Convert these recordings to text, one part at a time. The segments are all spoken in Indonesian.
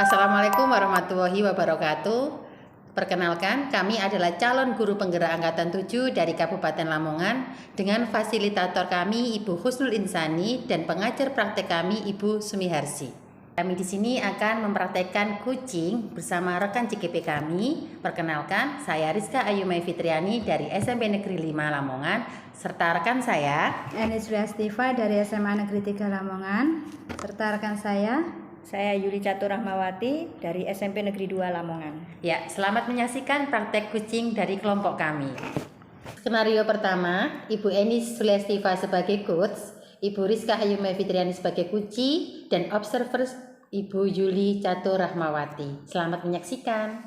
Assalamualaikum warahmatullahi wabarakatuh. Perkenalkan, kami adalah calon guru penggerak Angkatan 7 dari Kabupaten Lamongan dengan fasilitator kami Ibu Husnul Insani dan pengajar praktek kami Ibu Sumiharsi. Kami di sini akan mempraktekkan kucing bersama rekan CKP kami. Perkenalkan, saya Rizka Ayumai Fitriani dari SMP Negeri 5 Lamongan, serta rekan saya Eni Sriastiva dari SMA Negeri 3 Lamongan, serta rekan saya Yuli Catur Rahmawati dari SMP Negeri 2 Lamongan. Ya, selamat menyaksikan praktek kucing dari kelompok kami. Skenario pertama, Ibu Eni Suliastiva sebagai coach, Ibu Rizka Ayumai Fitriani sebagai kuci, dan observer Ibu Yuli Catur Rahmawati. Selamat menyaksikan.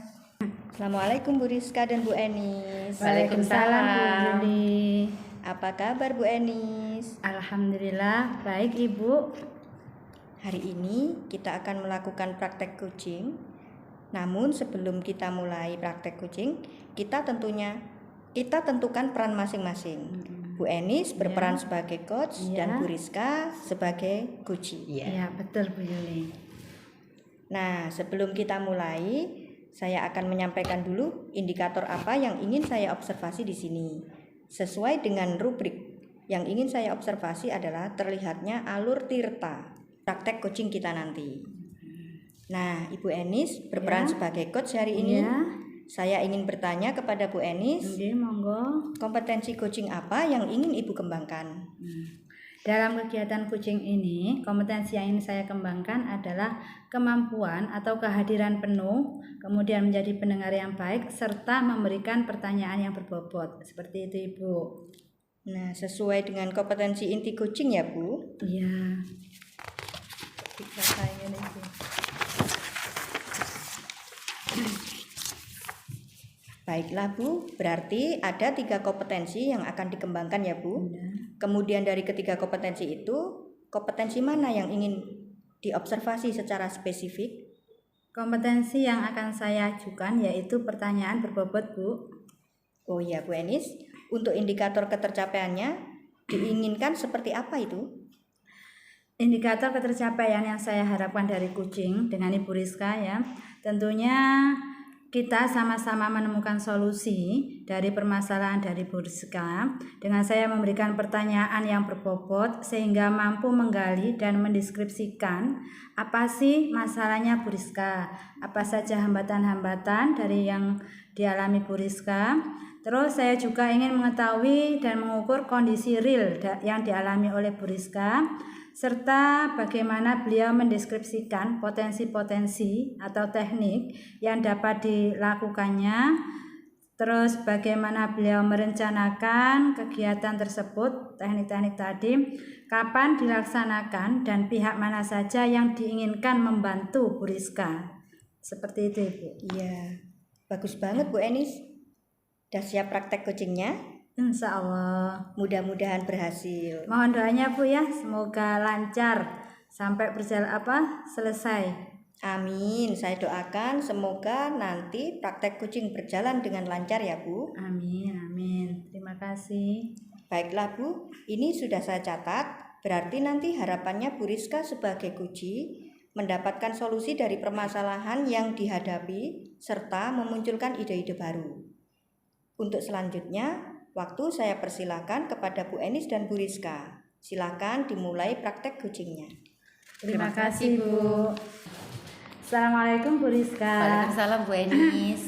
Assalamualaikum Bu Rizka dan Bu Enis. Waalaikumsalam, Bu Yuli. Apa kabar Bu Enis? Alhamdulillah baik Ibu. Hari ini kita akan melakukan praktek kucing. Namun sebelum kita mulai praktek kucing, kita tentukan peran masing-masing. Bu Enis berperan sebagai coach dan Bu Rizka sebagai kuci. Iya, betul Bu Yuli. Nah, sebelum kita mulai, saya akan menyampaikan dulu indikator apa yang ingin saya observasi di sini. Sesuai dengan rubrik yang ingin saya observasi adalah terlihatnya alur tirta praktek coaching kita nanti. Nah, Ibu Enis berperan sebagai coach hari ini. Saya ingin bertanya kepada Bu Enis, Monggo. kompetensi coaching apa yang ingin Ibu kembangkan? Dalam kegiatan kucing ini, kompetensi yang ingin saya kembangkan adalah kemampuan atau kehadiran penuh, kemudian menjadi pendengar yang baik, serta memberikan pertanyaan yang berbobot. Seperti itu Ibu. Nah, sesuai dengan kompetensi inti coaching ya Bu? Iya. Baiklah Bu, berarti ada 3 kompetensi yang akan dikembangkan ya Bu. Kemudian dari ketiga kompetensi itu, kompetensi mana yang ingin diobservasi secara spesifik? Kompetensi yang akan saya ajukan yaitu pertanyaan berbobot Bu. Oh iya Bu Enis, untuk indikator ketercapaiannya diinginkan seperti apa itu? Indikator ketercapaian yang saya harapkan dari kucing dengan Ibu Rizka ya, tentunya kita sama-sama menemukan solusi dari permasalahan dari Bu Rizka dengan saya memberikan pertanyaan yang berbobot sehingga mampu menggali dan mendeskripsikan apa sih masalahnya Bu Rizka, apa saja hambatan-hambatan dari yang dialami Bu Rizka. Terus saya juga ingin mengetahui dan mengukur kondisi real yang dialami oleh Bu Rizka, serta bagaimana beliau mendeskripsikan potensi-potensi atau teknik yang dapat dilakukannya, terus bagaimana beliau merencanakan kegiatan tersebut, teknik-teknik tadi, kapan dilaksanakan, dan pihak mana saja yang diinginkan membantu Bu Rizka. Seperti itu Ibu. Iya, bagus banget Bu Enis. Sudah siap praktek coachingnya? Insya Allah. Mudah-mudahan berhasil. Mohon doanya Bu ya, semoga lancar sampai selesai. Amin. Saya doakan semoga nanti praktek coaching berjalan dengan lancar ya Bu. Amin, amin. Terima kasih. Baiklah Bu, ini sudah saya catat. Berarti nanti harapannya Bu Rizka sebagai kuci mendapatkan solusi dari permasalahan yang dihadapi serta memunculkan ide-ide baru. Untuk selanjutnya, waktu saya persilakan kepada Bu Enis dan Bu Rizka. Silakan dimulai praktek kucingnya. Terima kasih Bu. Assalamualaikum Bu Rizka. Waalaikumsalam Bu Enis.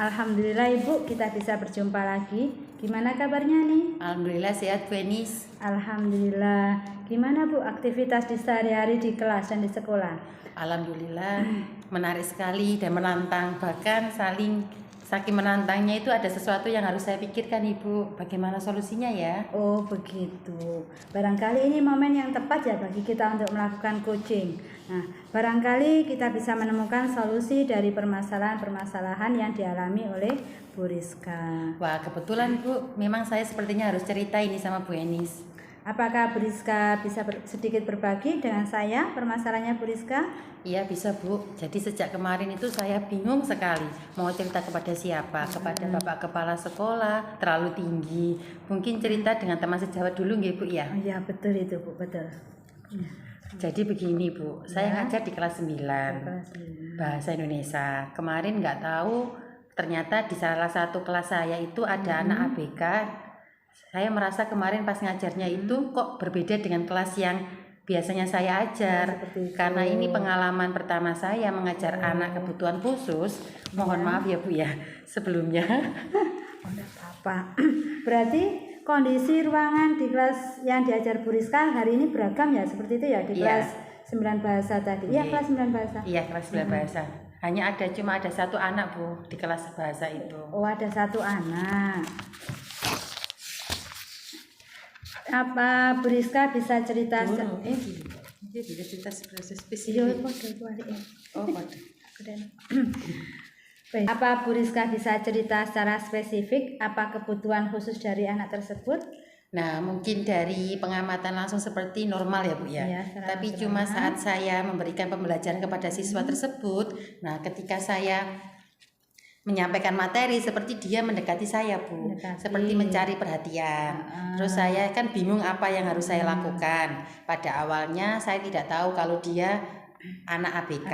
Alhamdulillah Ibu, kita bisa berjumpa lagi. Gimana kabarnya nih? Alhamdulillah sehat Bu Enis. Alhamdulillah. Gimana Bu aktivitas di sehari-hari di kelas dan di sekolah? Alhamdulillah menarik sekali dan menantang, bahkan saking menantangnya itu ada sesuatu yang harus saya pikirkan Ibu. Bagaimana solusinya ya? Oh begitu. Barangkali ini momen yang tepat ya bagi kita untuk melakukan coaching. Nah, barangkali kita bisa menemukan solusi dari permasalahan-permasalahan yang dialami oleh Bu Rizka. Wah, kebetulan Bu, memang saya sepertinya harus cerita ini sama Bu Enis. Apakah Bu Rizka bisa sedikit berbagi dengan saya permasalahannya Bu Rizka? Iya bisa Bu, jadi sejak kemarin itu saya bingung sekali mau cerita kepada siapa, kepada Bapak Kepala Sekolah, terlalu tinggi. Mungkin cerita dengan teman sejawat dulu nggih Bu ya? Oh iya betul itu Bu, betul. Jadi begini Bu, saya Ya. ngajar di kelas 9 Kelas 9. Bahasa Indonesia. Kemarin nggak tahu ternyata di salah satu kelas saya itu ada anak ABK. Saya merasa kemarin pas ngajarnya itu kok berbeda dengan kelas yang biasanya saya ajar. Seperti itu. Karena ini pengalaman pertama saya mengajar anak kebutuhan khusus. Mohon maaf ya Bu ya sebelumnya. Enggak apa-apa. Berarti kondisi ruangan di kelas yang diajar Bu Rizka hari ini beragam ya, seperti itu ya, di Iya. kelas 9 bahasa tadi. Iya, Iya. kelas 9 bahasa. Iya kelas 9 bahasa. Hanya cuma ada satu anak Bu di kelas bahasa itu. Oh, ada satu anak. Apa Bu Rizka bisa cerita Dia bisa cerita Iya, spesifik. oh, Oh, waduh. Baik. Apa Bu Rizka bisa cerita secara spesifik apa kebutuhan khusus dari anak tersebut? Nah, mungkin dari pengamatan langsung seperti normal ya Bu ya. Iya, secara Tapi normal. cuma saat saya memberikan pembelajaran kepada siswa tersebut, nah ketika saya menyampaikan materi seperti dia mendekati saya Bu, Mendekati. seperti mencari perhatian. Terus saya kan bingung apa yang harus saya lakukan. Pada awalnya saya tidak tahu kalau dia anak ABK.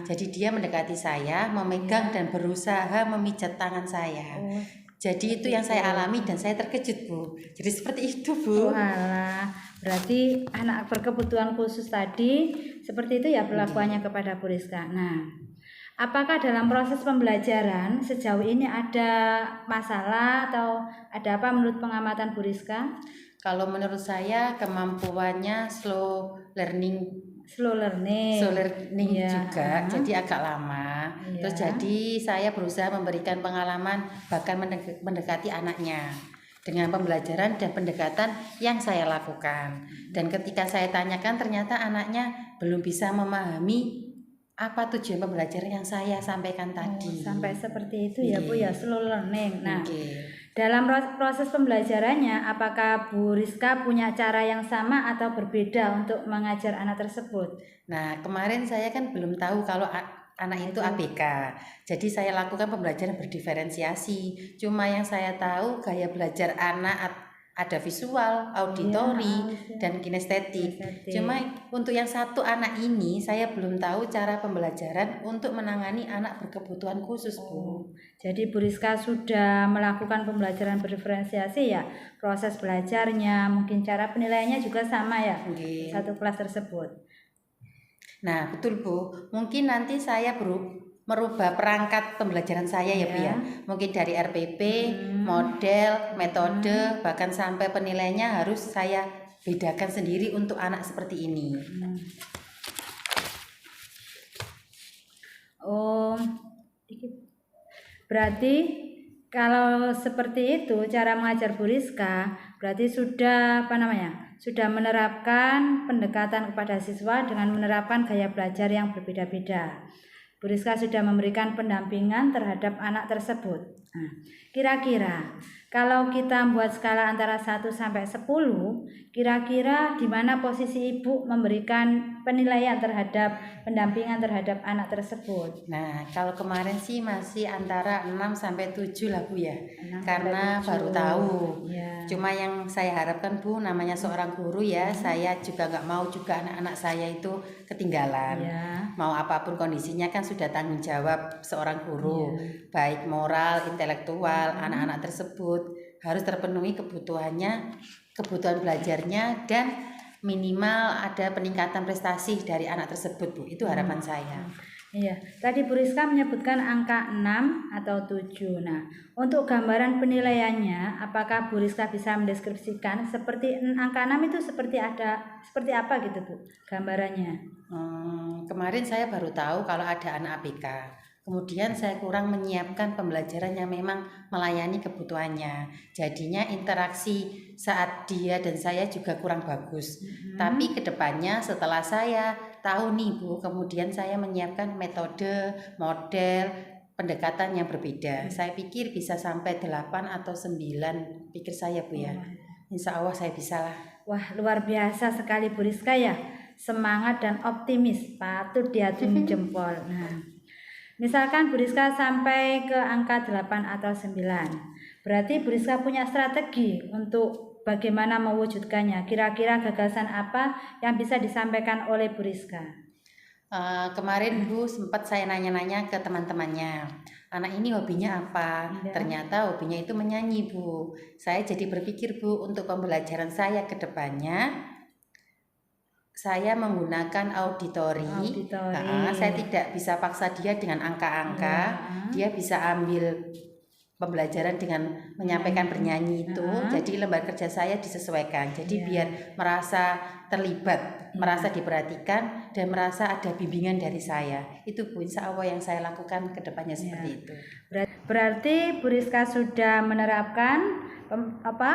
Jadi dia mendekati saya, memegang dan berusaha memijat tangan saya. Oh, Jadi itu yang saya alami dan saya terkejut Bu. Jadi seperti itu Bu. walah, berarti anak berkebutuhan khusus tadi seperti itu ya perlakuannya kepada Bu Rizka. Nah, apakah dalam proses pembelajaran sejauh ini ada masalah atau ada apa menurut pengamatan Bu Rizka? Kalau menurut saya kemampuannya slow learning Slow learning. Iya. juga, jadi agak lama. Iya. Terus jadi saya berusaha memberikan pengalaman bahkan mendekati anaknya dengan pembelajaran dan pendekatan yang saya lakukan. Dan ketika saya tanyakan ternyata anaknya belum bisa memahami apa tujuan pembelajaran yang saya sampaikan tadi. Sampai seperti itu ya Bu ya, slow learning. Nah, Oke. dalam proses pembelajarannya, apakah Bu Rizka punya cara yang sama atau berbeda untuk mengajar anak tersebut? Nah, kemarin saya kan belum tahu kalau anak itu ABK. Jadi saya lakukan pembelajaran berdiferensiasi. Cuma yang saya tahu gaya belajar anak ada visual, auditori, dan kinestetik. Cuma untuk yang satu anak ini saya belum tahu cara pembelajaran untuk menangani anak berkebutuhan khusus, Bu. Jadi Bu Rizka sudah melakukan pembelajaran berdiferensiasi ya, proses belajarnya, mungkin cara penilaiannya juga sama ya, Oke. satu kelas tersebut. Nah, betul Bu. Mungkin nanti saya merubah perangkat pembelajaran saya ya Bu ya. Mungkin dari RPP, model, metode, bahkan sampai penilaiannya harus saya bedakan sendiri untuk anak seperti ini. Oh, berarti kalau seperti itu cara mengajar Bu Rizka berarti sudah sudah menerapkan pendekatan kepada siswa dengan menerapkan gaya belajar yang berbeda-beda. Bu Rizka sudah memberikan pendampingan terhadap anak tersebut. Nah, kira-kira kalau kita membuat skala antara 1 sampai 10, kira-kira di mana posisi Ibu memberikan penilaian terhadap pendampingan terhadap anak tersebut? Nah, kalau kemarin sih masih antara 6 sampai 7 lah Bu ya. 6 Karena sampai 7. baru tahu. Ya. Cuma yang saya harapkan Bu, namanya seorang guru ya, saya juga nggak mau juga anak-anak saya itu ketinggalan. Ya. Mau apapun kondisinya kan sudah tanggung jawab seorang guru, baik moral, intelektual, anak-anak tersebut harus terpenuhi kebutuhannya, kebutuhan belajarnya, dan minimal ada peningkatan prestasi dari anak tersebut Bu. Itu harapan saya. Iya, tadi Bu Rizka menyebutkan angka 6 atau 7. Nah, untuk gambaran penilaiannya, apakah Bu Rizka bisa mendeskripsikan seperti angka 6 itu seperti apa gitu Bu, gambarannya? Kemarin saya baru tahu kalau ada anak ABK. Kemudian saya kurang menyiapkan pembelajaran yang memang melayani kebutuhannya. Jadinya interaksi saat dia dan saya juga kurang bagus. Tapi kedepannya setelah saya tahu nih Bu, kemudian saya menyiapkan metode, model, pendekatan yang berbeda. Saya pikir bisa sampai 8 atau 9, pikir saya Bu ya. Insya Allah saya bisa lah. Wah, luar biasa sekali Bu Rizka ya. Semangat dan optimis, patut diacungi jempol. Nah, misalkan Bu Rizka sampai ke angka 8 atau 9. Berarti Bu Rizka punya strategi untuk bagaimana mewujudkannya. Kira-kira gagasan apa yang bisa disampaikan oleh Bu Rizka? Kemarin Bu sempat saya nanya-nanya ke teman-temannya, anak ini hobinya apa? Iya. Ternyata hobinya itu menyanyi Bu. Saya jadi berpikir Bu, untuk pembelajaran saya ke depannya saya menggunakan auditori. Saya tidak bisa paksa dia dengan angka-angka. Dia bisa ambil pembelajaran dengan menyampaikan bernyanyi itu. Jadi lembar kerja saya disesuaikan. Jadi biar merasa terlibat, merasa diperhatikan, dan merasa ada bimbingan dari saya. Itu Bu, insya Allah yang saya lakukan ke depannya seperti itu. Berarti Bu Rizka sudah menerapkan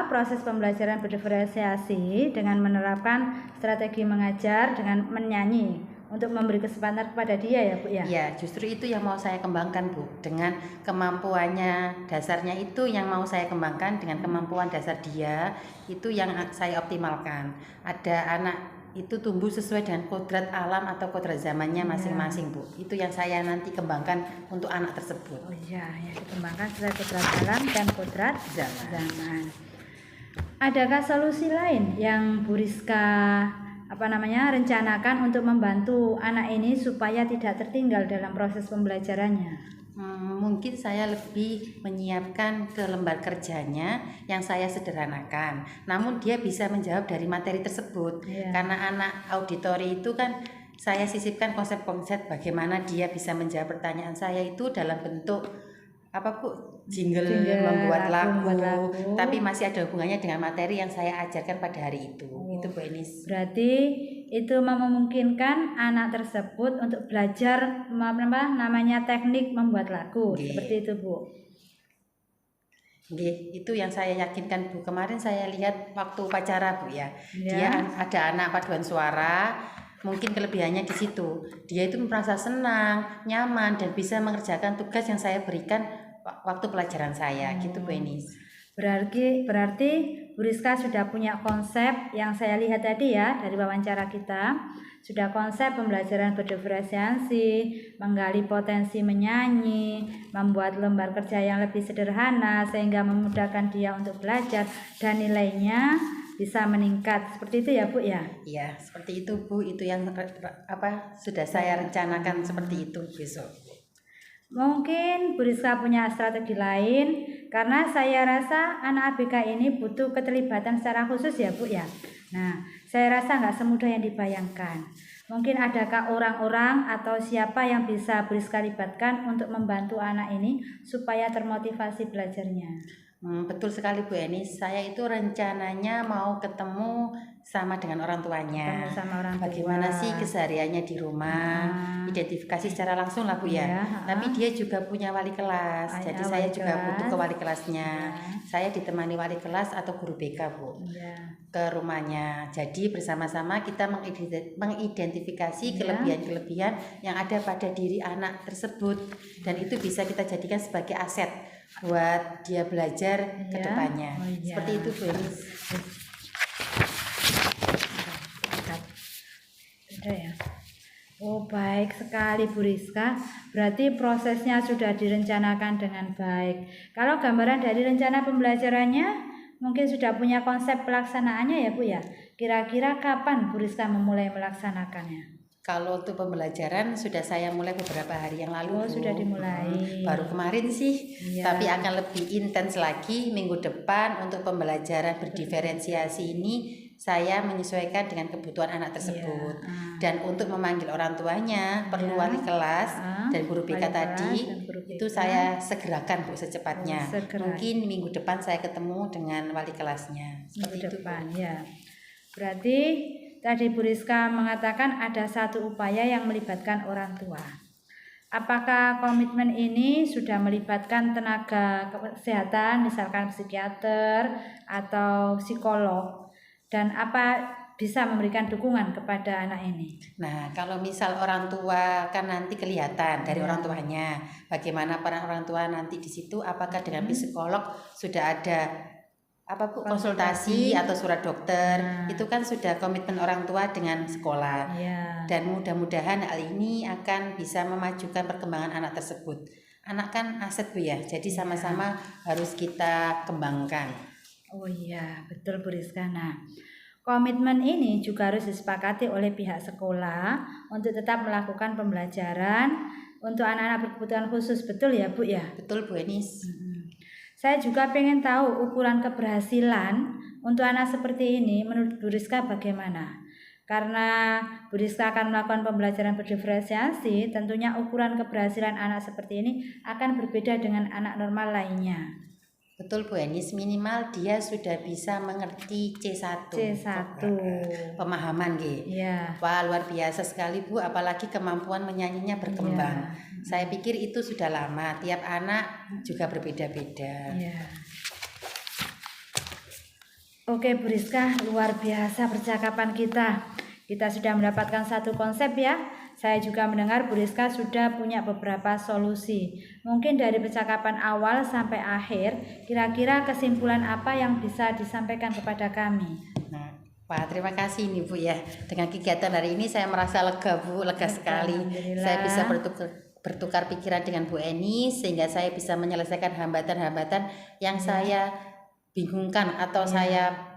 proses pembelajaran berdiferensiasi dengan menerapkan strategi mengajar dengan menyanyi untuk memberi kesempatan kepada dia ya Bu ya? Ya, justru itu yang mau saya kembangkan Bu. Dengan kemampuannya dasarnya itu yang mau saya kembangkan, dengan kemampuan dasar dia itu yang saya optimalkan. Ada anak itu tumbuh sesuai dengan kodrat alam atau kodrat zamannya masing-masing Bu. Itu yang saya nanti kembangkan untuk anak tersebut. Oh iya, yang dikembangkan sesuai kodrat alam dan kodrat zaman. Adakah solusi lain yang Bu Rizka rencanakan untuk membantu anak ini supaya tidak tertinggal dalam proses pembelajarannya? Mungkin saya lebih menyiapkan ke lembar kerjanya yang saya sederhanakan, namun dia bisa menjawab dari materi tersebut. Karena anak auditori itu kan saya sisipkan konsep-konsep bagaimana dia bisa menjawab pertanyaan saya itu dalam bentuk jingle membuat lagu, tapi masih ada hubungannya dengan materi yang saya ajarkan pada hari itu. Itu Bu Enis. Berarti itu memungkinkan anak tersebut untuk belajar namanya teknik membuat lagu. Seperti itu Bu. Itu yang saya yakinkan Bu. Kemarin saya lihat waktu upacara Bu ya. Dia ada anak paduan suara. Mungkin kelebihannya di situ. Dia itu merasa senang, nyaman, dan bisa mengerjakan tugas yang saya berikan waktu pelajaran saya. Gitu Bu Enis. Berarti Bu Rizka sudah punya konsep yang saya lihat tadi ya dari wawancara kita. Sudah konsep pembelajaran berdiferensiasi, menggali potensi menyanyi, membuat lembar kerja yang lebih sederhana sehingga memudahkan dia untuk belajar dan nilainya bisa meningkat. Seperti itu ya Bu ya? Iya, seperti itu Bu. Itu yang sudah saya rencanakan seperti itu besok. Mungkin Bu Rizka punya strategi lain karena saya rasa anak ABK ini butuh keterlibatan secara khusus ya Bu ya. Nah, saya rasa nggak semudah yang dibayangkan. Mungkin adakah orang-orang atau siapa yang bisa Bu Rizka libatkan untuk membantu anak ini supaya termotivasi belajarnya? Betul sekali Bu Enis. Saya itu rencananya mau ketemu sama dengan orang tuanya. Sama orang tua. Bagaimana sih kesehariannya di rumah? Identifikasi secara langsung lah Bu ya. Tapi dia juga punya wali kelas. Jadi saya juga butuh ke wali kelasnya. Saya ditemani wali kelas atau guru BK Bu. Ke rumahnya. Jadi bersama-sama kita mengidentifikasi kelebihan-kelebihan yang ada pada diri anak tersebut, dan itu bisa kita jadikan sebagai aset buat dia belajar ke depannya. Seperti itu Bu Enis. Oh baik sekali Bu Rizka. Berarti prosesnya sudah direncanakan dengan baik. Kalau gambaran dari rencana pembelajarannya mungkin sudah punya konsep pelaksanaannya ya Bu ya. Kira-kira kapan Bu Rizka memulai melaksanakannya? Kalau untuk pembelajaran sudah saya mulai beberapa hari yang lalu. Sudah dimulai. Baru kemarin sih. Tapi akan lebih intens lagi minggu depan untuk pembelajaran berdiferensiasi ini. Saya menyesuaikan dengan kebutuhan anak tersebut. Dan untuk memanggil orang tuanya perlu wali kelas dan guru BK tadi. Itu saya segerakan Bu secepatnya. Mungkin minggu depan saya ketemu dengan wali kelasnya. Seperti minggu itu depan ya. Berarti tadi Bu Rizka mengatakan ada satu upaya yang melibatkan orang tua. Apakah komitmen ini sudah melibatkan tenaga kesehatan, misalkan psikiater atau psikolog, dan apa bisa memberikan dukungan kepada anak ini? Nah, kalau misal orang tua kan nanti kelihatan dari orang tuanya, bagaimana peran orang tua nanti di situ, apakah dengan psikolog sudah ada konsultasi atau surat dokter. Itu kan sudah komitmen orang tua dengan sekolah. Dan mudah-mudahan hal ini akan bisa memajukan perkembangan anak tersebut. Anak kan aset Bu ya, jadi sama-sama harus kita kembangkan. Oh iya, betul Bu Rizka. Nah, komitmen ini juga harus disepakati oleh pihak sekolah untuk tetap melakukan pembelajaran untuk anak-anak berkebutuhan khusus. Betul ya Bu ya? Betul Bu Enis. Saya juga pengen tahu ukuran keberhasilan untuk anak seperti ini menurut Bu Rizka bagaimana? Karena Bu Rizka akan melakukan pembelajaran berdiferensiasi, tentunya ukuran keberhasilan anak seperti ini akan berbeda dengan anak normal lainnya. Betul Bu Enis, minimal dia sudah bisa mengerti C1. C1. Pemahaman Iya. Wah, luar biasa sekali Bu, apalagi kemampuan menyanyinya berkembang. Saya pikir itu sudah lama, tiap anak juga berbeda-beda. Iya. Oke Bu Rizka, luar biasa percakapan kita. Kita sudah mendapatkan satu konsep ya. Saya juga mendengar Bu Rizka sudah punya beberapa solusi. Mungkin dari percakapan awal sampai akhir, kira-kira kesimpulan apa yang bisa disampaikan kepada kami? Nah, Pak, terima kasih nih Bu ya. Dengan kegiatan hari ini saya merasa lega Bu, lega sekali. Saya bisa bertukar pikiran dengan Bu Eni sehingga saya bisa menyelesaikan hambatan-hambatan yang saya bingungkan atau saya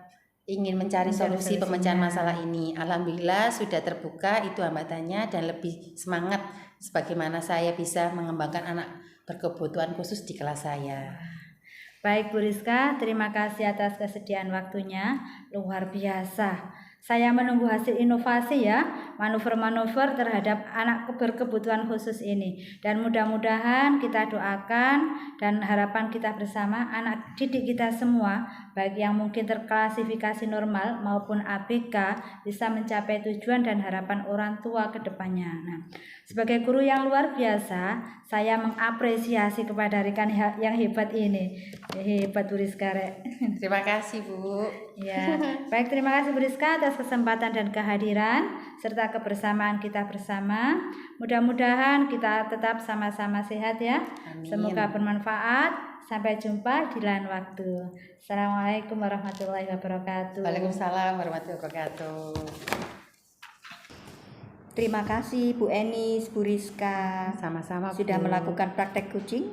ingin mencari solusi pemecahan masalah ini. Alhamdulillah sudah terbuka itu hambatannya dan lebih semangat sebagaimana saya bisa mengembangkan anak berkebutuhan khusus di kelas saya. Baik Bu Rizka, terima kasih atas kesediaan waktunya, luar biasa. Saya menunggu hasil inovasi ya, manuver-manuver terhadap anak berkebutuhan khusus ini. Dan mudah-mudahan kita doakan dan harapan kita bersama anak didik kita semua, baik yang mungkin terklasifikasi normal maupun ABK, bisa mencapai tujuan dan harapan orang tua ke depannya. Nah, sebagai guru yang luar biasa, saya mengapresiasi kepada rekan yang hebat ini. Hebat Bu Rizka. Terima kasih Bu. Ya, baik, terima kasih Bu Rizka atas kesempatan dan kehadiran serta kebersamaan kita bersama. Mudah-mudahan kita tetap sama-sama sehat ya. Amin. Semoga bermanfaat. Sampai jumpa di lain waktu. Assalamualaikum warahmatullahi wabarakatuh. Waalaikumsalam warahmatullahi wabarakatuh. Terima kasih Bu Enis, Bu Rizka. Sama-sama sudah Bu. melakukan praktek coaching.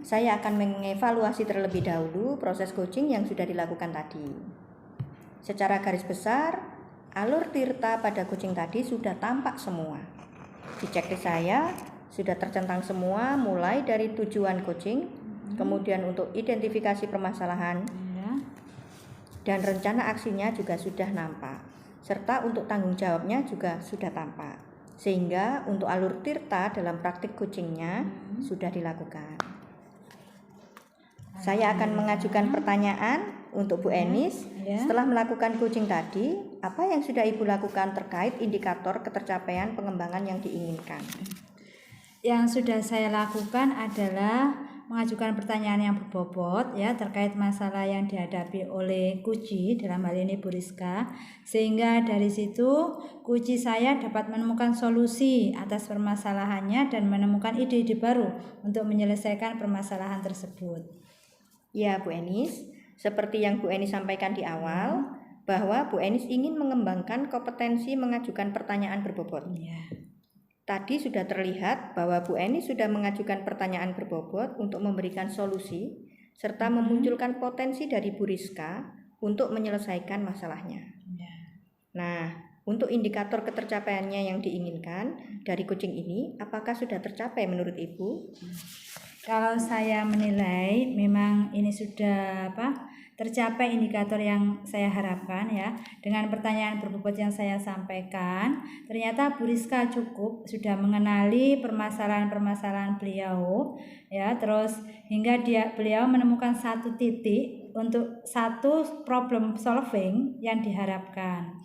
Saya akan mengevaluasi terlebih dahulu proses coaching yang sudah dilakukan tadi. Secara garis besar, alur tirta pada coaching tadi sudah tampak semua. Di checklist saya sudah tercentang semua, mulai dari tujuan coaching, kemudian untuk identifikasi permasalahan, dan rencana aksinya juga sudah nampak, serta untuk tanggung jawabnya juga sudah tampak. Sehingga untuk alur tirta dalam praktik coachingnya sudah dilakukan. Saya akan mengajukan pertanyaan untuk Bu Enis. Setelah melakukan coaching tadi, apa yang sudah Ibu lakukan terkait indikator ketercapaian pengembangan yang diinginkan? Yang sudah saya lakukan adalah mengajukan pertanyaan yang berbobot ya terkait masalah yang dihadapi oleh Kuci, dalam hal ini Bu Rizka, sehingga dari situ Kuci saya dapat menemukan solusi atas permasalahannya dan menemukan ide-ide baru untuk menyelesaikan permasalahan tersebut. Ya Bu Enis, seperti yang Bu Enis sampaikan di awal, bahwa Bu Enis ingin mengembangkan kompetensi mengajukan pertanyaan berbobot. Tadi sudah terlihat bahwa Bu Eni sudah mengajukan pertanyaan berbobot untuk memberikan solusi serta memunculkan potensi dari Bu Rizka untuk menyelesaikan masalahnya. Nah, untuk indikator ketercapaiannya yang diinginkan dari coaching ini, apakah sudah tercapai menurut Ibu? Kalau saya menilai memang ini sudah tercapai indikator yang saya harapkan ya. Dengan pertanyaan berbobot yang saya sampaikan, ternyata Bu Rizka cukup sudah mengenali permasalahan-permasalahan beliau ya, terus hingga beliau menemukan satu titik untuk satu problem solving yang diharapkan.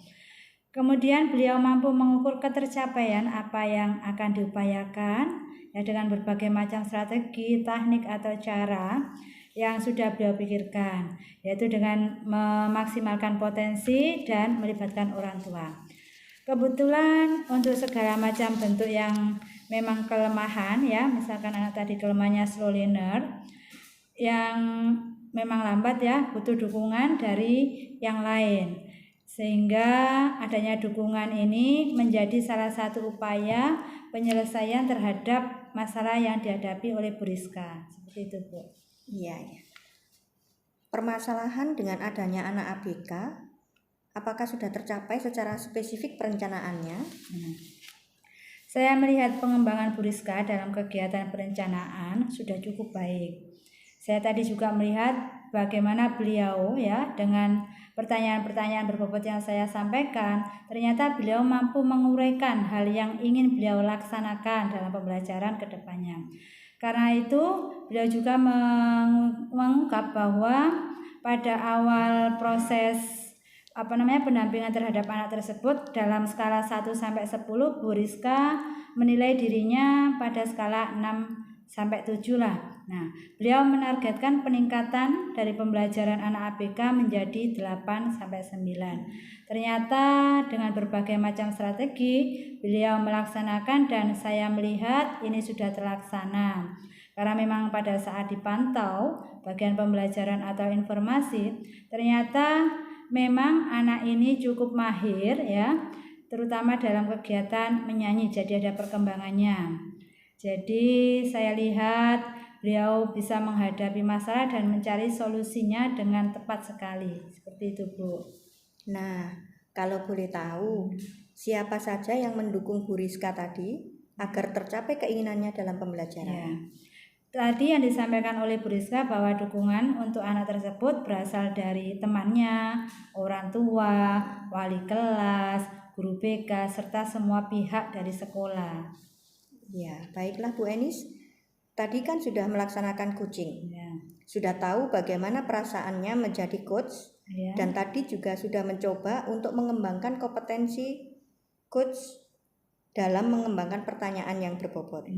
Kemudian beliau mampu mengukur ketercapaian apa yang akan diupayakan ya, dengan berbagai macam strategi, teknik atau cara yang sudah beliau pikirkan, yaitu dengan memaksimalkan potensi dan melibatkan orang tua. Kebetulan untuk segala macam bentuk yang memang kelemahan ya, misalkan anak tadi kelemahannya slow learner yang memang lambat ya, butuh dukungan dari yang lain. Sehingga adanya dukungan ini menjadi salah satu upaya penyelesaian terhadap masalah yang dihadapi oleh Bu Rizka. Seperti itu Bu. Iya. permasalahan dengan adanya anak ABK, apakah sudah tercapai secara spesifik perencanaannya? Saya melihat pengembangan Bu Rizka dalam kegiatan perencanaan sudah cukup baik. Saya tadi juga melihat bagaimana beliau ya dengan pertanyaan-pertanyaan berbobot yang saya sampaikan, ternyata beliau mampu menguraikan hal yang ingin beliau laksanakan dalam pembelajaran ke depannya. Karena itu, beliau juga mengungkap bahwa pada awal proses pendampingan terhadap anak tersebut dalam skala 1 sampai 10, Bu Rizka menilai dirinya pada skala 6 sampai 7 lah. Nah, beliau menargetkan peningkatan dari pembelajaran anak ABK menjadi 8 sampai 9. Ternyata dengan berbagai macam strategi beliau melaksanakan dan saya melihat ini sudah terlaksana. Karena memang pada saat dipantau bagian pembelajaran atau informasi, ternyata memang anak ini cukup mahir ya, terutama dalam kegiatan menyanyi, jadi ada perkembangannya. Jadi saya lihat beliau bisa menghadapi masalah dan mencari solusinya dengan tepat sekali. Seperti itu, Bu. Nah, kalau boleh tahu, siapa saja yang mendukung Bu Rizka tadi agar tercapai keinginannya dalam pembelajaran? Ya. Tadi yang disampaikan oleh Bu Rizka bahwa dukungan untuk anak tersebut berasal dari temannya, orang tua, wali kelas, guru BK, serta semua pihak dari sekolah. Ya, baiklah Bu Enis. Tadi kan sudah melaksanakan coaching. Ya. Sudah tahu bagaimana perasaannya menjadi coach. Ya. Dan tadi juga sudah mencoba untuk mengembangkan kompetensi coach dalam mengembangkan pertanyaan yang berbobot.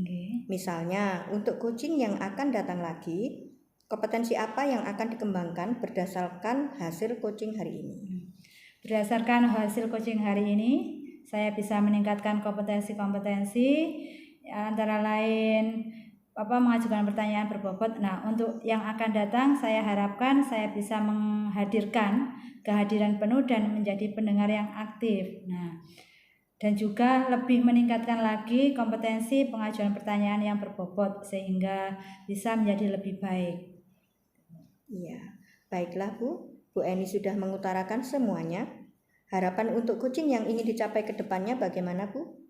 Misalnya, untuk coaching yang akan datang lagi, kompetensi apa yang akan dikembangkan berdasarkan hasil coaching hari ini? Berdasarkan hasil coaching hari ini, saya bisa meningkatkan kompetensi-kompetensi antara lain mengajukan pertanyaan berbobot. Nah, untuk yang akan datang saya harapkan saya bisa menghadirkan kehadiran penuh dan menjadi pendengar yang aktif. Nah, dan juga lebih meningkatkan lagi kompetensi pengajuan pertanyaan yang berbobot sehingga bisa menjadi lebih baik. Iya, baiklah Bu. Bu Eni sudah mengutarakan semuanya. Harapan untuk coaching yang ingin dicapai ke depannya bagaimana, Bu?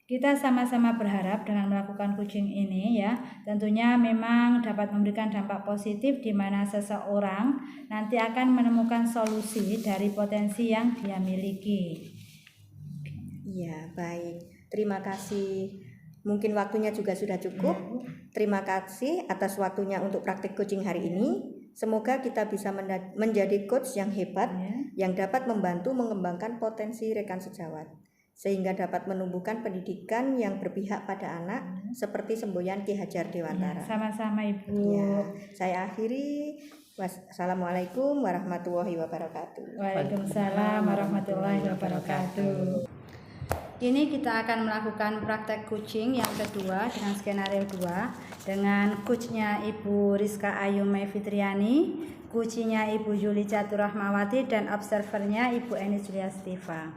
Kita sama-sama berharap dengan melakukan coaching ini ya, tentunya memang dapat memberikan dampak positif di mana seseorang nanti akan menemukan solusi dari potensi yang dia miliki. Iya, baik. Terima kasih. Mungkin waktunya juga sudah cukup. Terima kasih atas waktunya untuk praktik coaching hari ini. Semoga kita bisa menjadi coach yang hebat, yang dapat membantu mengembangkan potensi rekan sejawat, sehingga dapat menumbuhkan pendidikan yang berpihak pada anak, seperti semboyan Ki Hajar Dewantara. Sama-sama Ibu. Ya, saya akhiri. Wassalamualaikum warahmatullahi wabarakatuh. Waalaikumsalam warahmatullahi wabarakatuh. Ini kita akan melakukan praktek coaching yang kedua dengan skenario 2 dengan coachnya Ibu Rizka Ayu Mai Fitriani, coachnya Ibu Yuli Caturahmawati dan observernya Ibu Eni Julia Stiva.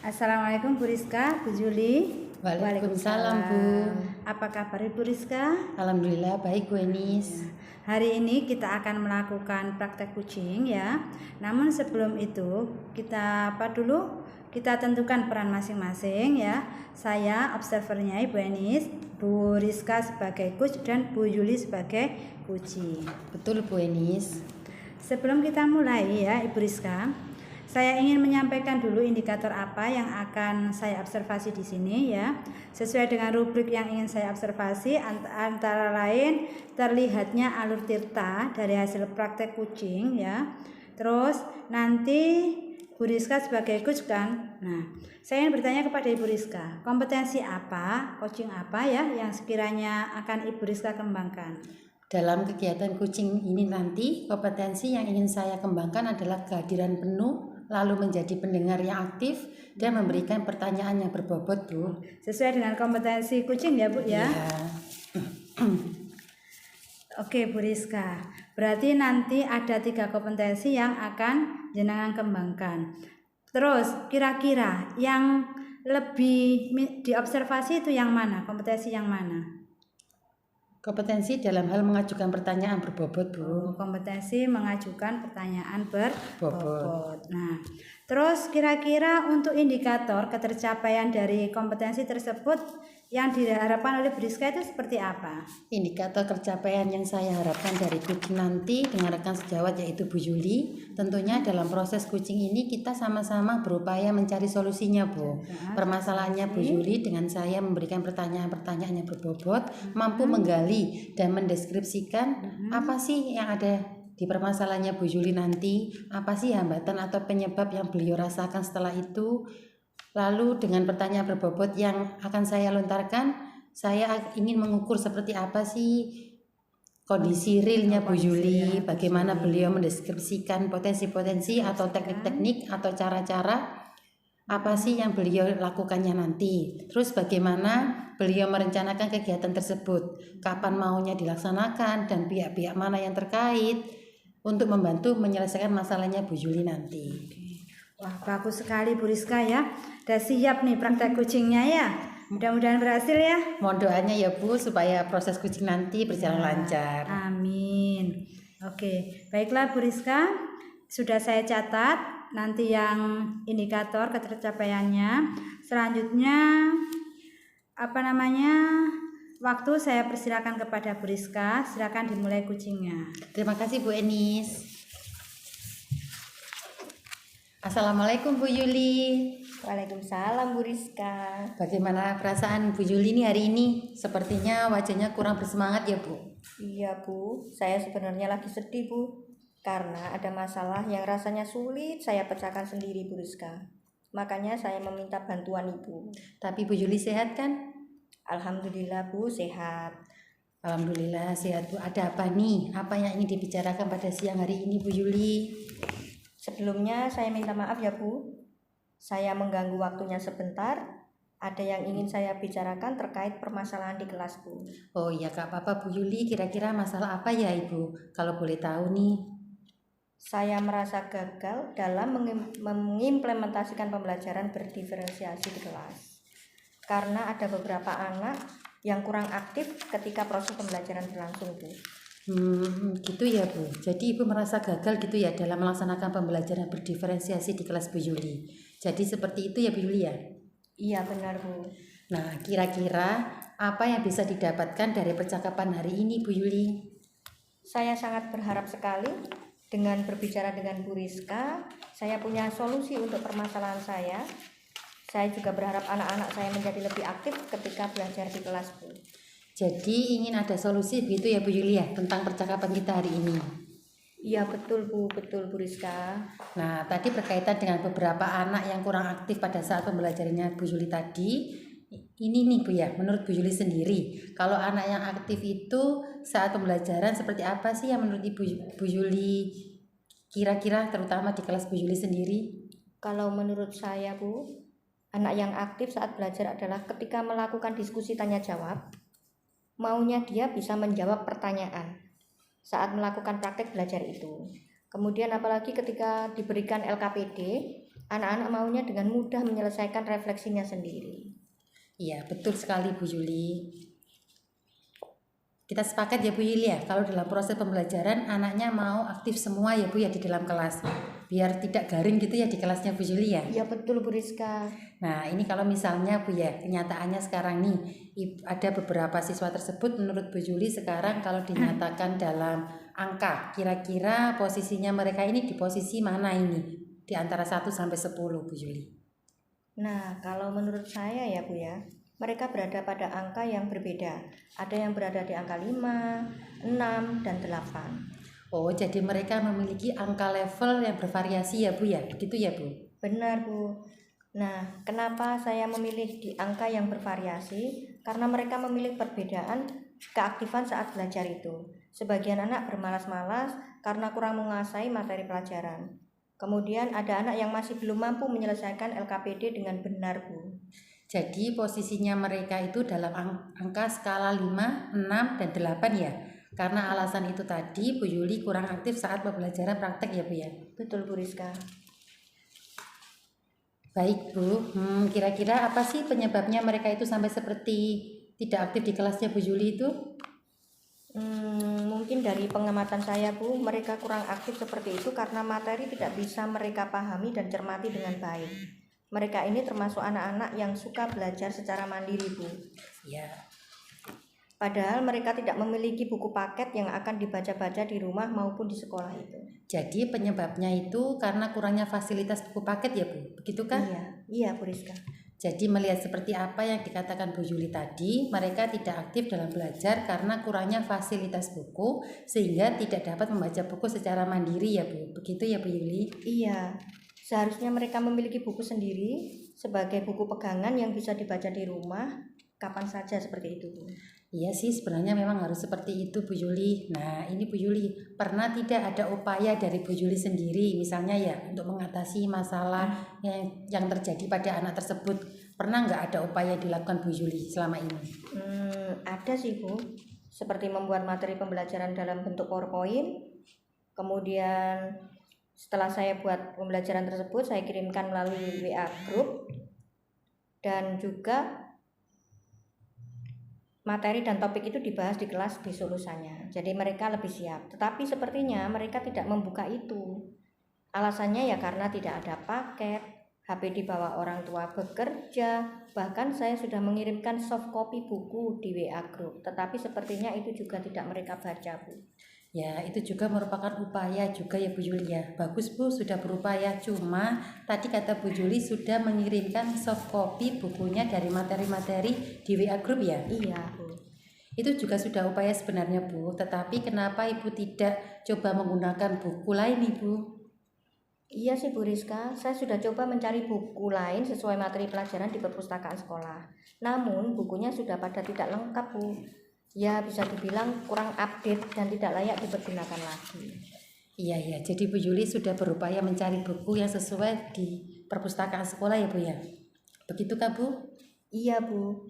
Assalamualaikum Bu Rizka, Bu Juli. Waalaikumsalam Bu. Apa kabar Ibu Rizka? Alhamdulillah baik Bu Enis. Hari ini kita akan melakukan praktek coaching ya. Namun sebelum itu kita kita tentukan peran masing-masing ya. Saya observernya Ibu Enis, Bu Rizka sebagai coach dan Bu Yuli sebagai coachee. Betul Bu Enis. Sebelum kita mulai ya Ibu Rizka, saya ingin menyampaikan dulu indikator apa yang akan saya observasi di sini ya. Sesuai dengan rubrik yang ingin saya observasi, antara lain terlihatnya alur tirta dari hasil praktek coaching ya. Terus nanti Bu Rizka sebagai coach kan. Nah, saya ingin bertanya kepada Ibu Rizka, kompetensi apa, coaching apa ya yang sekiranya akan Ibu Rizka kembangkan? Dalam kegiatan coaching ini nanti, kompetensi yang ingin saya kembangkan adalah kehadiran penuh, lalu menjadi pendengar yang aktif dan memberikan pertanyaan yang berbobot, Bu. Sesuai dengan kompetensi coaching ya, Bu ya. Oke, Bu Rizka. Berarti nanti ada 3 kompetensi yang akan jenengan kembangkan. Terus, kira-kira yang lebih diobservasi itu yang mana? Kompetensi yang mana? Kompetensi dalam hal mengajukan pertanyaan berbobot, Bu. Kompetensi mengajukan pertanyaan Bobot. berbobot. Nah, terus kira-kira untuk indikator ketercapaian dari kompetensi tersebut yang diharapkan oleh Briska itu seperti apa? Indikator pencapaian yang saya harapkan dari kucing nanti dengan rekan sejawat yaitu Bu Yuli, tentunya dalam proses kucing ini kita sama-sama berupaya mencari solusinya, Bu. Permasalahannya Bu Yuli dengan saya memberikan pertanyaan-pertanyaan yang berbobot, mampu menggali dan mendeskripsikan apa sih yang ada di permasalahannya Bu Yuli nanti, apa sih hambatan atau penyebab yang beliau rasakan setelah itu. Lalu dengan pertanyaan berbobot yang akan saya lontarkan, saya ingin mengukur seperti apa sih kondisi realnya Bu Yuli, bagaimana beliau mendeskripsikan potensi-potensi atau teknik-teknik atau cara-cara apa sih yang beliau lakukannya nanti. Terus bagaimana beliau merencanakan kegiatan tersebut, kapan maunya dilaksanakan dan pihak-pihak mana yang terkait untuk membantu menyelesaikan masalahnya Bu Yuli nanti. Wah, bagus sekali Bu Rizka ya. Udah siap nih praktek kucingnya ya. Mudah-mudahan berhasil ya. Mohon doanya ya Bu supaya proses kucing nanti berjalan lancar. Amin. Oke, baiklah Bu Rizka. Sudah saya catat nanti yang indikator ketercapaiannya. Selanjutnya waktu saya persilakan kepada Bu Rizka. Silakan dimulai kucingnya. Terima kasih Bu Enis. Assalamualaikum Bu Yuli. Waalaikumsalam Bu Rizka. Bagaimana perasaan Bu Yuli ini hari ini? Sepertinya wajahnya kurang bersemangat ya Bu. Iya Bu, saya sebenarnya lagi sedih Bu, karena ada masalah yang rasanya sulit saya pecahkan sendiri Bu Rizka. Makanya saya meminta bantuan Ibu. Tapi Bu Yuli sehat kan? Alhamdulillah Bu, sehat. Alhamdulillah sehat Bu. Ada apa nih? Apa yang ingin dibicarakan pada siang hari ini Bu Yuli? Sebelumnya saya minta maaf ya Bu, saya mengganggu waktunya sebentar. Ada yang ingin saya bicarakan terkait permasalahan di kelas Bu. Oh iya Kak, apa Bu Yuli, kira-kira masalah apa ya Ibu? Kalau boleh tahu nih. Saya merasa gagal dalam mengimplementasikan pembelajaran berdiferensiasi di kelas. Karena ada beberapa anak yang kurang aktif ketika proses pembelajaran berlangsung Bu. Gitu ya Bu. Jadi Ibu merasa gagal gitu ya dalam melaksanakan pembelajaran berdiferensiasi di kelas Bu Yuli. Jadi seperti itu ya Bu Yuli ya? Iya benar Bu. Nah, kira-kira apa yang bisa didapatkan dari percakapan hari ini Bu Yuli? Saya sangat berharap sekali dengan berbicara dengan Bu Rizka, saya punya solusi untuk permasalahan saya. Saya juga berharap anak-anak saya menjadi lebih aktif ketika belajar di kelas Bu. Jadi ingin ada solusi begitu ya Bu Yuli ya tentang percakapan kita hari ini. Iya betul Bu Rizka. Nah, tadi berkaitan dengan beberapa anak yang kurang aktif pada saat pembelajarannya Bu Yuli tadi. Ini nih Bu ya, menurut Bu Yuli sendiri, kalau anak yang aktif itu saat pembelajaran seperti apa sih yang menurut Bu Yuli kira-kira terutama di kelas Bu Yuli sendiri? Kalau menurut saya Bu, anak yang aktif saat belajar adalah ketika melakukan diskusi tanya jawab, maunya dia bisa menjawab pertanyaan saat melakukan praktek belajar itu. Kemudian apalagi ketika diberikan LKPD, anak-anak maunya dengan mudah menyelesaikan refleksinya sendiri. Iya, betul sekali Bu Yuli. Kita sepakat ya Bu Yuli ya, kalau dalam proses pembelajaran anaknya mau aktif semua ya Bu ya di dalam kelas. Biar tidak garing gitu ya di kelasnya Bu Yuli ya. Iya betul Bu Rizka. Nah ini kalau misalnya Bu ya, kenyataannya sekarang nih ada beberapa siswa tersebut menurut Bu Yuli sekarang kalau dinyatakan dalam angka, kira-kira posisinya mereka ini di posisi mana ini? Di antara 1 sampai 10 Bu Yuli. Nah kalau menurut saya ya Bu ya, mereka berada pada angka yang berbeda. Ada yang berada di angka 5, 6, dan 8. Oh, jadi mereka memiliki angka level yang bervariasi ya Bu ya? Begitu ya Bu? Benar Bu. Nah, kenapa saya memilih di angka yang bervariasi? Karena mereka memiliki perbedaan keaktifan saat belajar itu. Sebagian anak bermalas-malas karena kurang menguasai materi pelajaran. Kemudian ada anak yang masih belum mampu menyelesaikan LKPD dengan benar Bu. Jadi posisinya mereka itu dalam angka skala 5, 6, dan 8 ya? Karena alasan itu tadi Bu Yuli kurang aktif saat pembelajaran praktek ya Bu ya? Betul Bu Rizka. Baik Bu, kira-kira apa sih penyebabnya mereka itu sampai seperti tidak aktif di kelasnya Bu Yuli itu? Mungkin dari pengamatan saya Bu, mereka kurang aktif seperti itu karena materi tidak bisa mereka pahami dan cermati dengan baik. Mereka ini termasuk anak-anak yang suka belajar secara mandiri Bu. Ya. Padahal mereka tidak memiliki buku paket yang akan dibaca-baca di rumah maupun di sekolah itu. Jadi penyebabnya itu karena kurangnya fasilitas buku paket ya Bu, begitukah? Iya Bu Rizka. Jadi melihat seperti apa yang dikatakan Bu Yuli tadi, mereka tidak aktif dalam belajar karena kurangnya fasilitas buku sehingga tidak dapat membaca buku secara mandiri ya Bu, begitu ya Bu Yuli? Iya, seharusnya mereka memiliki buku sendiri sebagai buku pegangan yang bisa dibaca di rumah kapan saja seperti itu Bu. Iya sih, sebenarnya memang harus seperti itu Bu Yuli. Nah ini Bu Yuli, pernah tidak ada upaya dari Bu Yuli sendiri misalnya ya untuk mengatasi masalah yang terjadi pada anak tersebut? Pernah nggak ada upaya dilakukan Bu Yuli selama ini? Ada sih Bu, seperti membuat materi pembelajaran dalam bentuk PowerPoint. Kemudian setelah saya buat pembelajaran tersebut, saya kirimkan melalui WA group. Dan juga materi dan topik itu dibahas di kelas besok lusanya. Jadi mereka lebih siap. Tetapi sepertinya mereka tidak membuka itu. Alasannya ya karena tidak ada paket, HP dibawa orang tua bekerja. Bahkan saya sudah mengirimkan soft copy buku di WA group. Tetapi sepertinya itu juga tidak mereka baca Bu. Ya, itu juga merupakan upaya juga ya Bu Yuli ya. Bagus Bu, sudah berupaya. Cuma tadi kata Bu Yuli sudah mengirimkan soft copy bukunya dari materi-materi di WA Group ya? Iya Bu. Itu juga sudah upaya sebenarnya Bu. Tetapi kenapa Ibu tidak coba menggunakan buku lain Ibu? Iya sih Bu Rizka, saya sudah coba mencari buku lain sesuai materi pelajaran di perpustakaan sekolah. Namun bukunya sudah pada tidak lengkap Bu. Ya bisa dibilang kurang update dan tidak layak dipergunakan lagi. Iya, jadi Bu Yuli sudah berupaya mencari buku yang sesuai di perpustakaan sekolah ya Bu ya? Begitukah Bu? Iya Bu,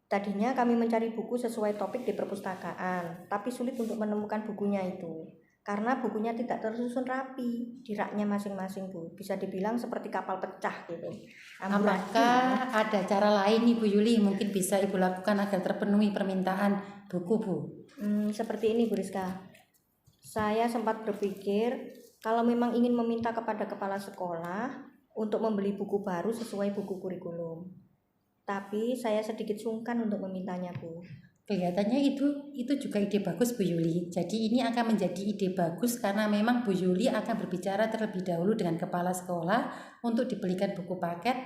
tadinya kami mencari buku sesuai topik di perpustakaan, tapi sulit untuk menemukan bukunya itu. Karena bukunya tidak tersusun rapi di raknya masing-masing Bu. Bisa dibilang seperti kapal pecah gitu. Apakah ada cara lain Ibu Yuli mungkin bisa Ibu lakukan agar terpenuhi permintaan buku Bu? Seperti ini Bu Rizka. Saya sempat berpikir kalau memang ingin meminta kepada kepala sekolah untuk membeli buku baru sesuai buku kurikulum. Tapi saya sedikit sungkan untuk memintanya Bu. Kelihatannya itu juga ide bagus Bu Yuli. Jadi ini akan menjadi ide bagus karena memang Bu Yuli akan berbicara terlebih dahulu dengan kepala sekolah untuk dibelikan buku paket.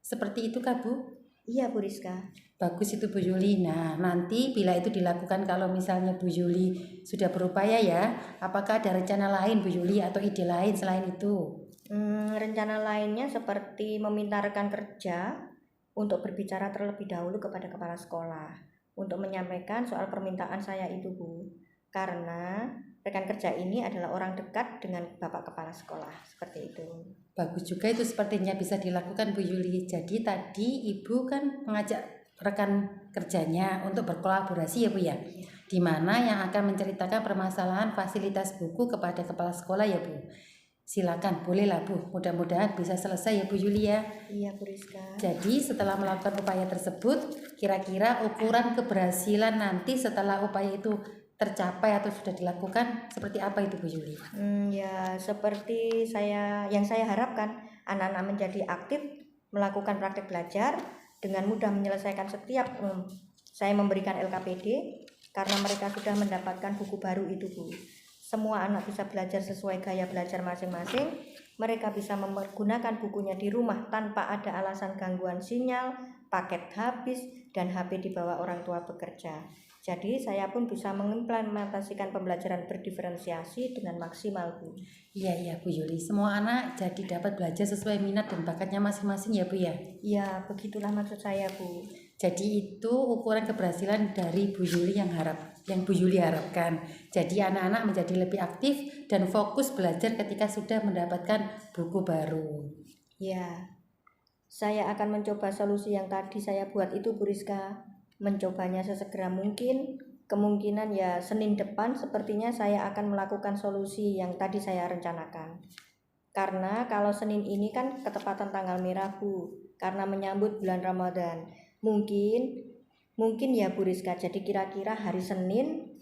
Seperti itu kah Bu? Iya Bu Rizka. Bagus itu Bu Yuli. Nah nanti bila itu dilakukan kalau misalnya Bu Yuli sudah berupaya ya, apakah ada rencana lain Bu Yuli atau ide lain selain itu? Rencana lainnya seperti meminta rekan kerja untuk berbicara terlebih dahulu kepada kepala sekolah untuk menyampaikan soal permintaan saya itu Bu. Karena rekan kerja ini adalah orang dekat dengan Bapak Kepala Sekolah, seperti itu. Bagus juga itu sepertinya bisa dilakukan Bu Yuli. Jadi tadi Ibu kan mengajak rekan kerjanya untuk berkolaborasi ya Bu ya, di mana yang akan menceritakan permasalahan fasilitas buku kepada kepala sekolah ya Bu. Silakan, bolehlah Bu, mudah-mudahan bisa selesai ya Bu Yuli ya. Iya Bu Rizka. Jadi setelah melakukan upaya tersebut, kira-kira ukuran keberhasilan nanti setelah upaya itu tercapai atau sudah dilakukan seperti apa itu Bu Yuli? Ya seperti yang saya harapkan, anak-anak menjadi aktif melakukan praktek belajar dengan mudah menyelesaikan setiap saya memberikan LKPD karena mereka sudah mendapatkan buku baru itu Bu. Semua anak bisa belajar sesuai gaya belajar masing-masing. Mereka bisa menggunakan bukunya di rumah tanpa ada alasan gangguan sinyal, paket habis, dan HP dibawa orang tua bekerja. Jadi saya pun bisa mengimplementasikan pembelajaran berdiferensiasi dengan maksimal Bu. Iya Bu Yuli, semua anak jadi dapat belajar sesuai minat dan bakatnya masing-masing ya Bu ya? Ya begitulah maksud saya Bu. Jadi itu ukuran keberhasilan dari Bu Yuli yang Bu Yuli harapkan. Jadi anak-anak menjadi lebih aktif dan fokus belajar ketika sudah mendapatkan buku baru. Ya, saya akan mencoba solusi yang tadi saya buat itu Bu Rizka. Mencobanya sesegera mungkin. Kemungkinan ya Senin depan sepertinya saya akan melakukan solusi yang tadi saya rencanakan. Karena kalau Senin ini kan ketepatan tanggal merah Bu, karena menyambut bulan Ramadan. Mungkin ya Bu Rizka, jadi kira-kira hari Senin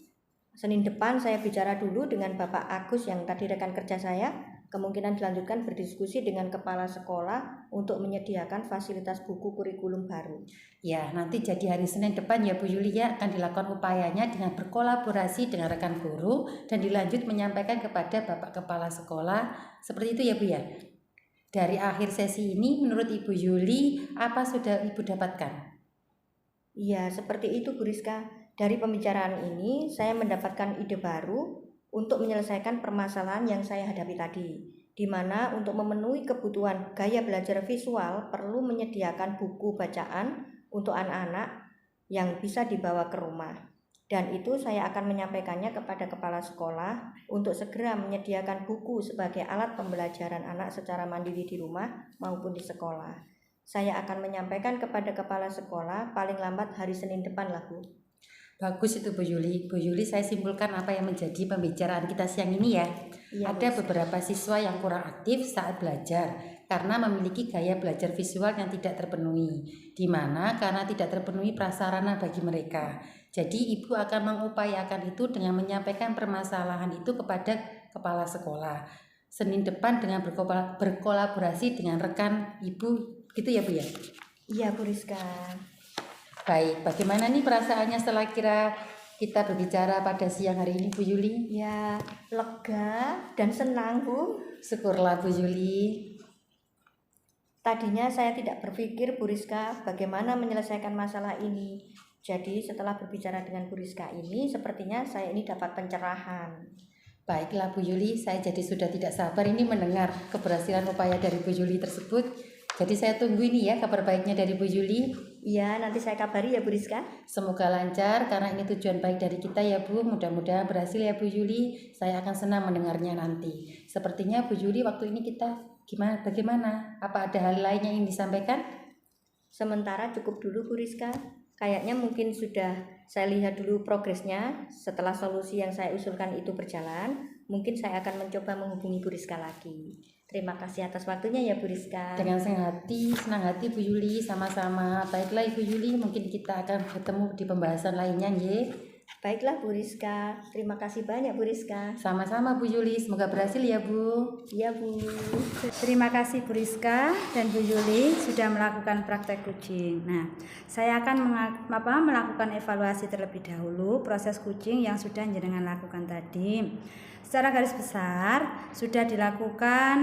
Senin depan saya bicara dulu dengan Bapak Agus yang tadi rekan kerja saya. Kemungkinan dilanjutkan berdiskusi dengan kepala sekolah untuk menyediakan fasilitas buku kurikulum baru. Ya, nanti jadi hari Senin depan ya Bu Yuli ya, akan dilakukan upayanya dengan berkolaborasi dengan rekan guru dan dilanjut menyampaikan kepada Bapak Kepala Sekolah. Seperti itu ya Bu ya. Dari akhir sesi ini menurut Ibu Yuli apa sudah Ibu dapatkan? Iya, seperti itu Bu Rizka. Dari pembicaraan ini saya mendapatkan ide baru untuk menyelesaikan permasalahan yang saya hadapi tadi, di mana untuk memenuhi kebutuhan gaya belajar visual perlu menyediakan buku bacaan untuk anak-anak yang bisa dibawa ke rumah. Dan itu saya akan menyampaikannya kepada kepala sekolah untuk segera menyediakan buku sebagai alat pembelajaran anak secara mandiri di rumah maupun di sekolah. Saya akan menyampaikan kepada kepala sekolah paling lambat hari Senin depan lah Bu. Bagus itu Bu Yuli. Bu Yuli, saya simpulkan apa yang menjadi pembicaraan kita siang ini ya. Iya, Ada Bu. beberapa siswa yang kurang aktif saat belajar karena memiliki gaya belajar visual yang tidak terpenuhi, di mana karena tidak terpenuhi prasarana bagi mereka. Jadi Ibu akan mengupayakan itu dengan menyampaikan permasalahan itu kepada kepala sekolah. Senin depan dengan berkolaborasi dengan rekan Ibu, gitu ya Bu ya? Iya Bu Rizka. Baik, bagaimana nih perasaannya setelah kita berbicara pada siang hari ini Bu Yuli? Ya, lega dan senang Bu. Syukurlah Bu Yuli. Tadinya saya tidak berpikir Bu Rizka bagaimana menyelesaikan masalah ini. Jadi setelah berbicara dengan Bu Rizka ini, sepertinya saya ini dapat pencerahan. Baiklah Bu Yuli, saya jadi sudah tidak sabar ini mendengar keberhasilan upaya dari Bu Yuli tersebut. Jadi saya tunggu ini ya kabar baiknya dari Bu Yuli. Iya, nanti saya kabari ya Bu Rizka. Semoga lancar karena ini tujuan baik dari kita ya Bu. Mudah-mudahan berhasil ya Bu Yuli. Saya akan senang mendengarnya nanti. Sepertinya Bu Yuli waktu ini kita bagaimana? Apa ada hal lain yang ingin disampaikan? Sementara cukup dulu Bu Rizka. Kayaknya mungkin sudah saya lihat dulu progresnya. Setelah solusi yang saya usulkan itu berjalan, mungkin saya akan mencoba menghubungi Bu Rizka lagi. Terima kasih atas waktunya ya Bu Rizka. Dengan senang hati Bu Yuli, sama-sama. Baiklah Ibu Yuli, mungkin kita akan bertemu di pembahasan lainnya ya. Baiklah Bu Rizka, terima kasih banyak Bu Rizka. Sama-sama Bu Yuli, semoga berhasil ya Bu. Iya Bu. Terima kasih Bu Rizka dan Bu Yuli sudah melakukan praktek kucing. Nah, saya akan melakukan evaluasi terlebih dahulu proses kucing yang sudah jenengan lakukan tadi. Secara garis besar sudah dilakukan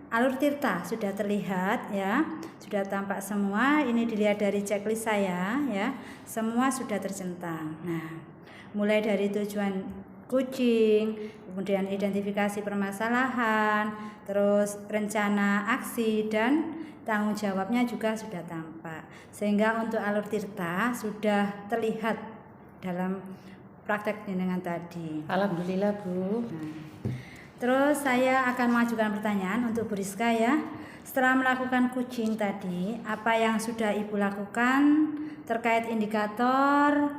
alur tirta, sudah terlihat ya, sudah tampak semua. Ini dilihat dari checklist saya ya, semua sudah tercentang. Nah, mulai dari tujuan kucing, kemudian identifikasi permasalahan, terus rencana aksi dan tanggung jawabnya juga sudah tampak. Sehingga untuk alur tirta sudah terlihat dalam praktek jenengan tadi. Alhamdulillah Bu. Terus saya akan mengajukan pertanyaan untuk Bu Rizka ya. Setelah melakukan kucing tadi, apa yang sudah Ibu lakukan terkait indikator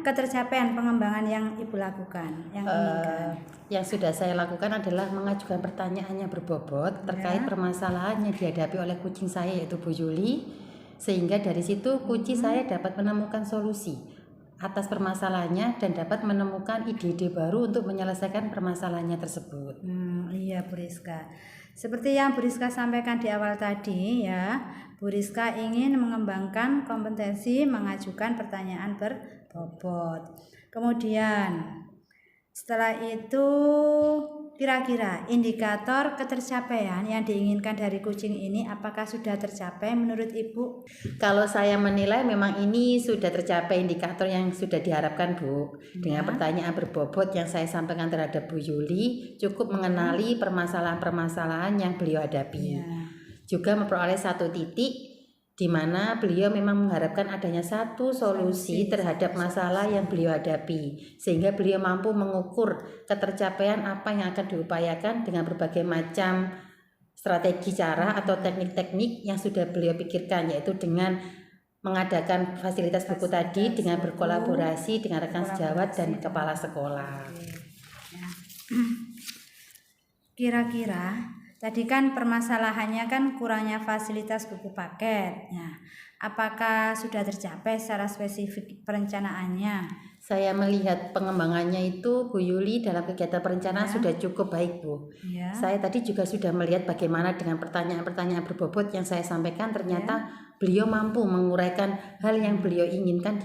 ketercapaian pengembangan yang Ibu lakukan, yang inginkan? Yang sudah saya lakukan adalah mengajukan pertanyaan yang berbobot terkait permasalahan yang dihadapi oleh kucing saya yaitu Bu Yuli, sehingga dari situ kucing saya dapat menemukan solusi atas permasalahannya dan dapat menemukan ide-ide baru untuk menyelesaikan permasalahannya tersebut. Iya Bu Rizka. Seperti yang Bu Rizka sampaikan di awal tadi ya, Bu Rizka ingin mengembangkan kompetensi mengajukan pertanyaan berbobot. Kemudian setelah itu kira-kira indikator ketercapaian yang diinginkan dari kucing ini apakah sudah tercapai menurut Ibu? Kalau saya menilai memang ini sudah tercapai indikator yang sudah diharapkan Bu. Dengan pertanyaan berbobot yang saya sampaikan terhadap Bu Yuli cukup mengenali permasalahan-permasalahan yang beliau hadapi. Juga memperoleh satu titik di mana beliau memang mengharapkan adanya satu solusi terhadap masalah yang beliau hadapi, sehingga beliau mampu mengukur ketercapaian apa yang akan diupayakan dengan berbagai macam strategi cara atau teknik-teknik yang sudah beliau pikirkan, yaitu dengan mengadakan fasilitas buku tadi dengan berkolaborasi dengan rekan sejawat dan kepala sekolah. Kira-kira tadi kan permasalahannya kan kurangnya fasilitas buku paket. Nah, apakah sudah tercapai secara spesifik perencanaannya? Saya melihat pengembangannya itu Bu Yuli dalam kegiatan perencanaan Ya. sudah cukup baik Bu. Ya. Saya tadi juga sudah melihat bagaimana dengan pertanyaan-pertanyaan berbobot yang saya sampaikan ternyata beliau mampu menguraikan hal yang beliau inginkan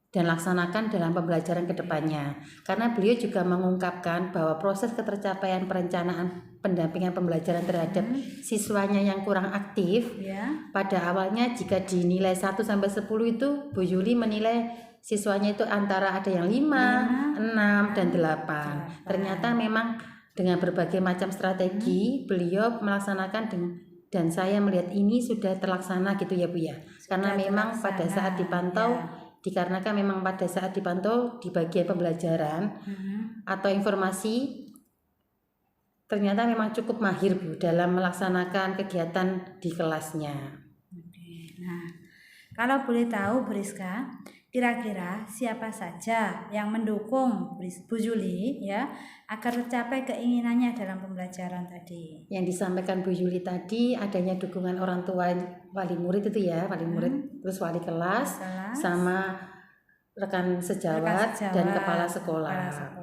dan laksanakan dalam pembelajaran kedepannya. Karena beliau juga mengungkapkan bahwa proses ketercapaian perencanaan pendampingan pembelajaran terhadap siswanya yang kurang aktif Ya. pada awalnya jika dinilai 1 sampai 10 itu Bu Yuli menilai siswanya itu antara ada yang 5, 6 dan 8. Ternyata memang dengan berbagai macam strategi beliau melaksanakan dan saya melihat ini sudah terlaksana gitu ya Bu ya. Karena memang pada saat dipantau dikarenakan memang pada saat dipantau di bagian pembelajaran atau informasi ternyata memang cukup mahir Bu dalam melaksanakan kegiatan di kelasnya. Oke. Nah, kalau boleh tahu Bu Rizka, kira-kira siapa saja yang mendukung Bu Yuli ya agar tercapai keinginannya dalam pembelajaran tadi? Yang disampaikan Bu Yuli tadi adanya dukungan orang tua wali murid itu ya, wali murid terus wali kelas sama rekan sejawat dan kepala sekolah.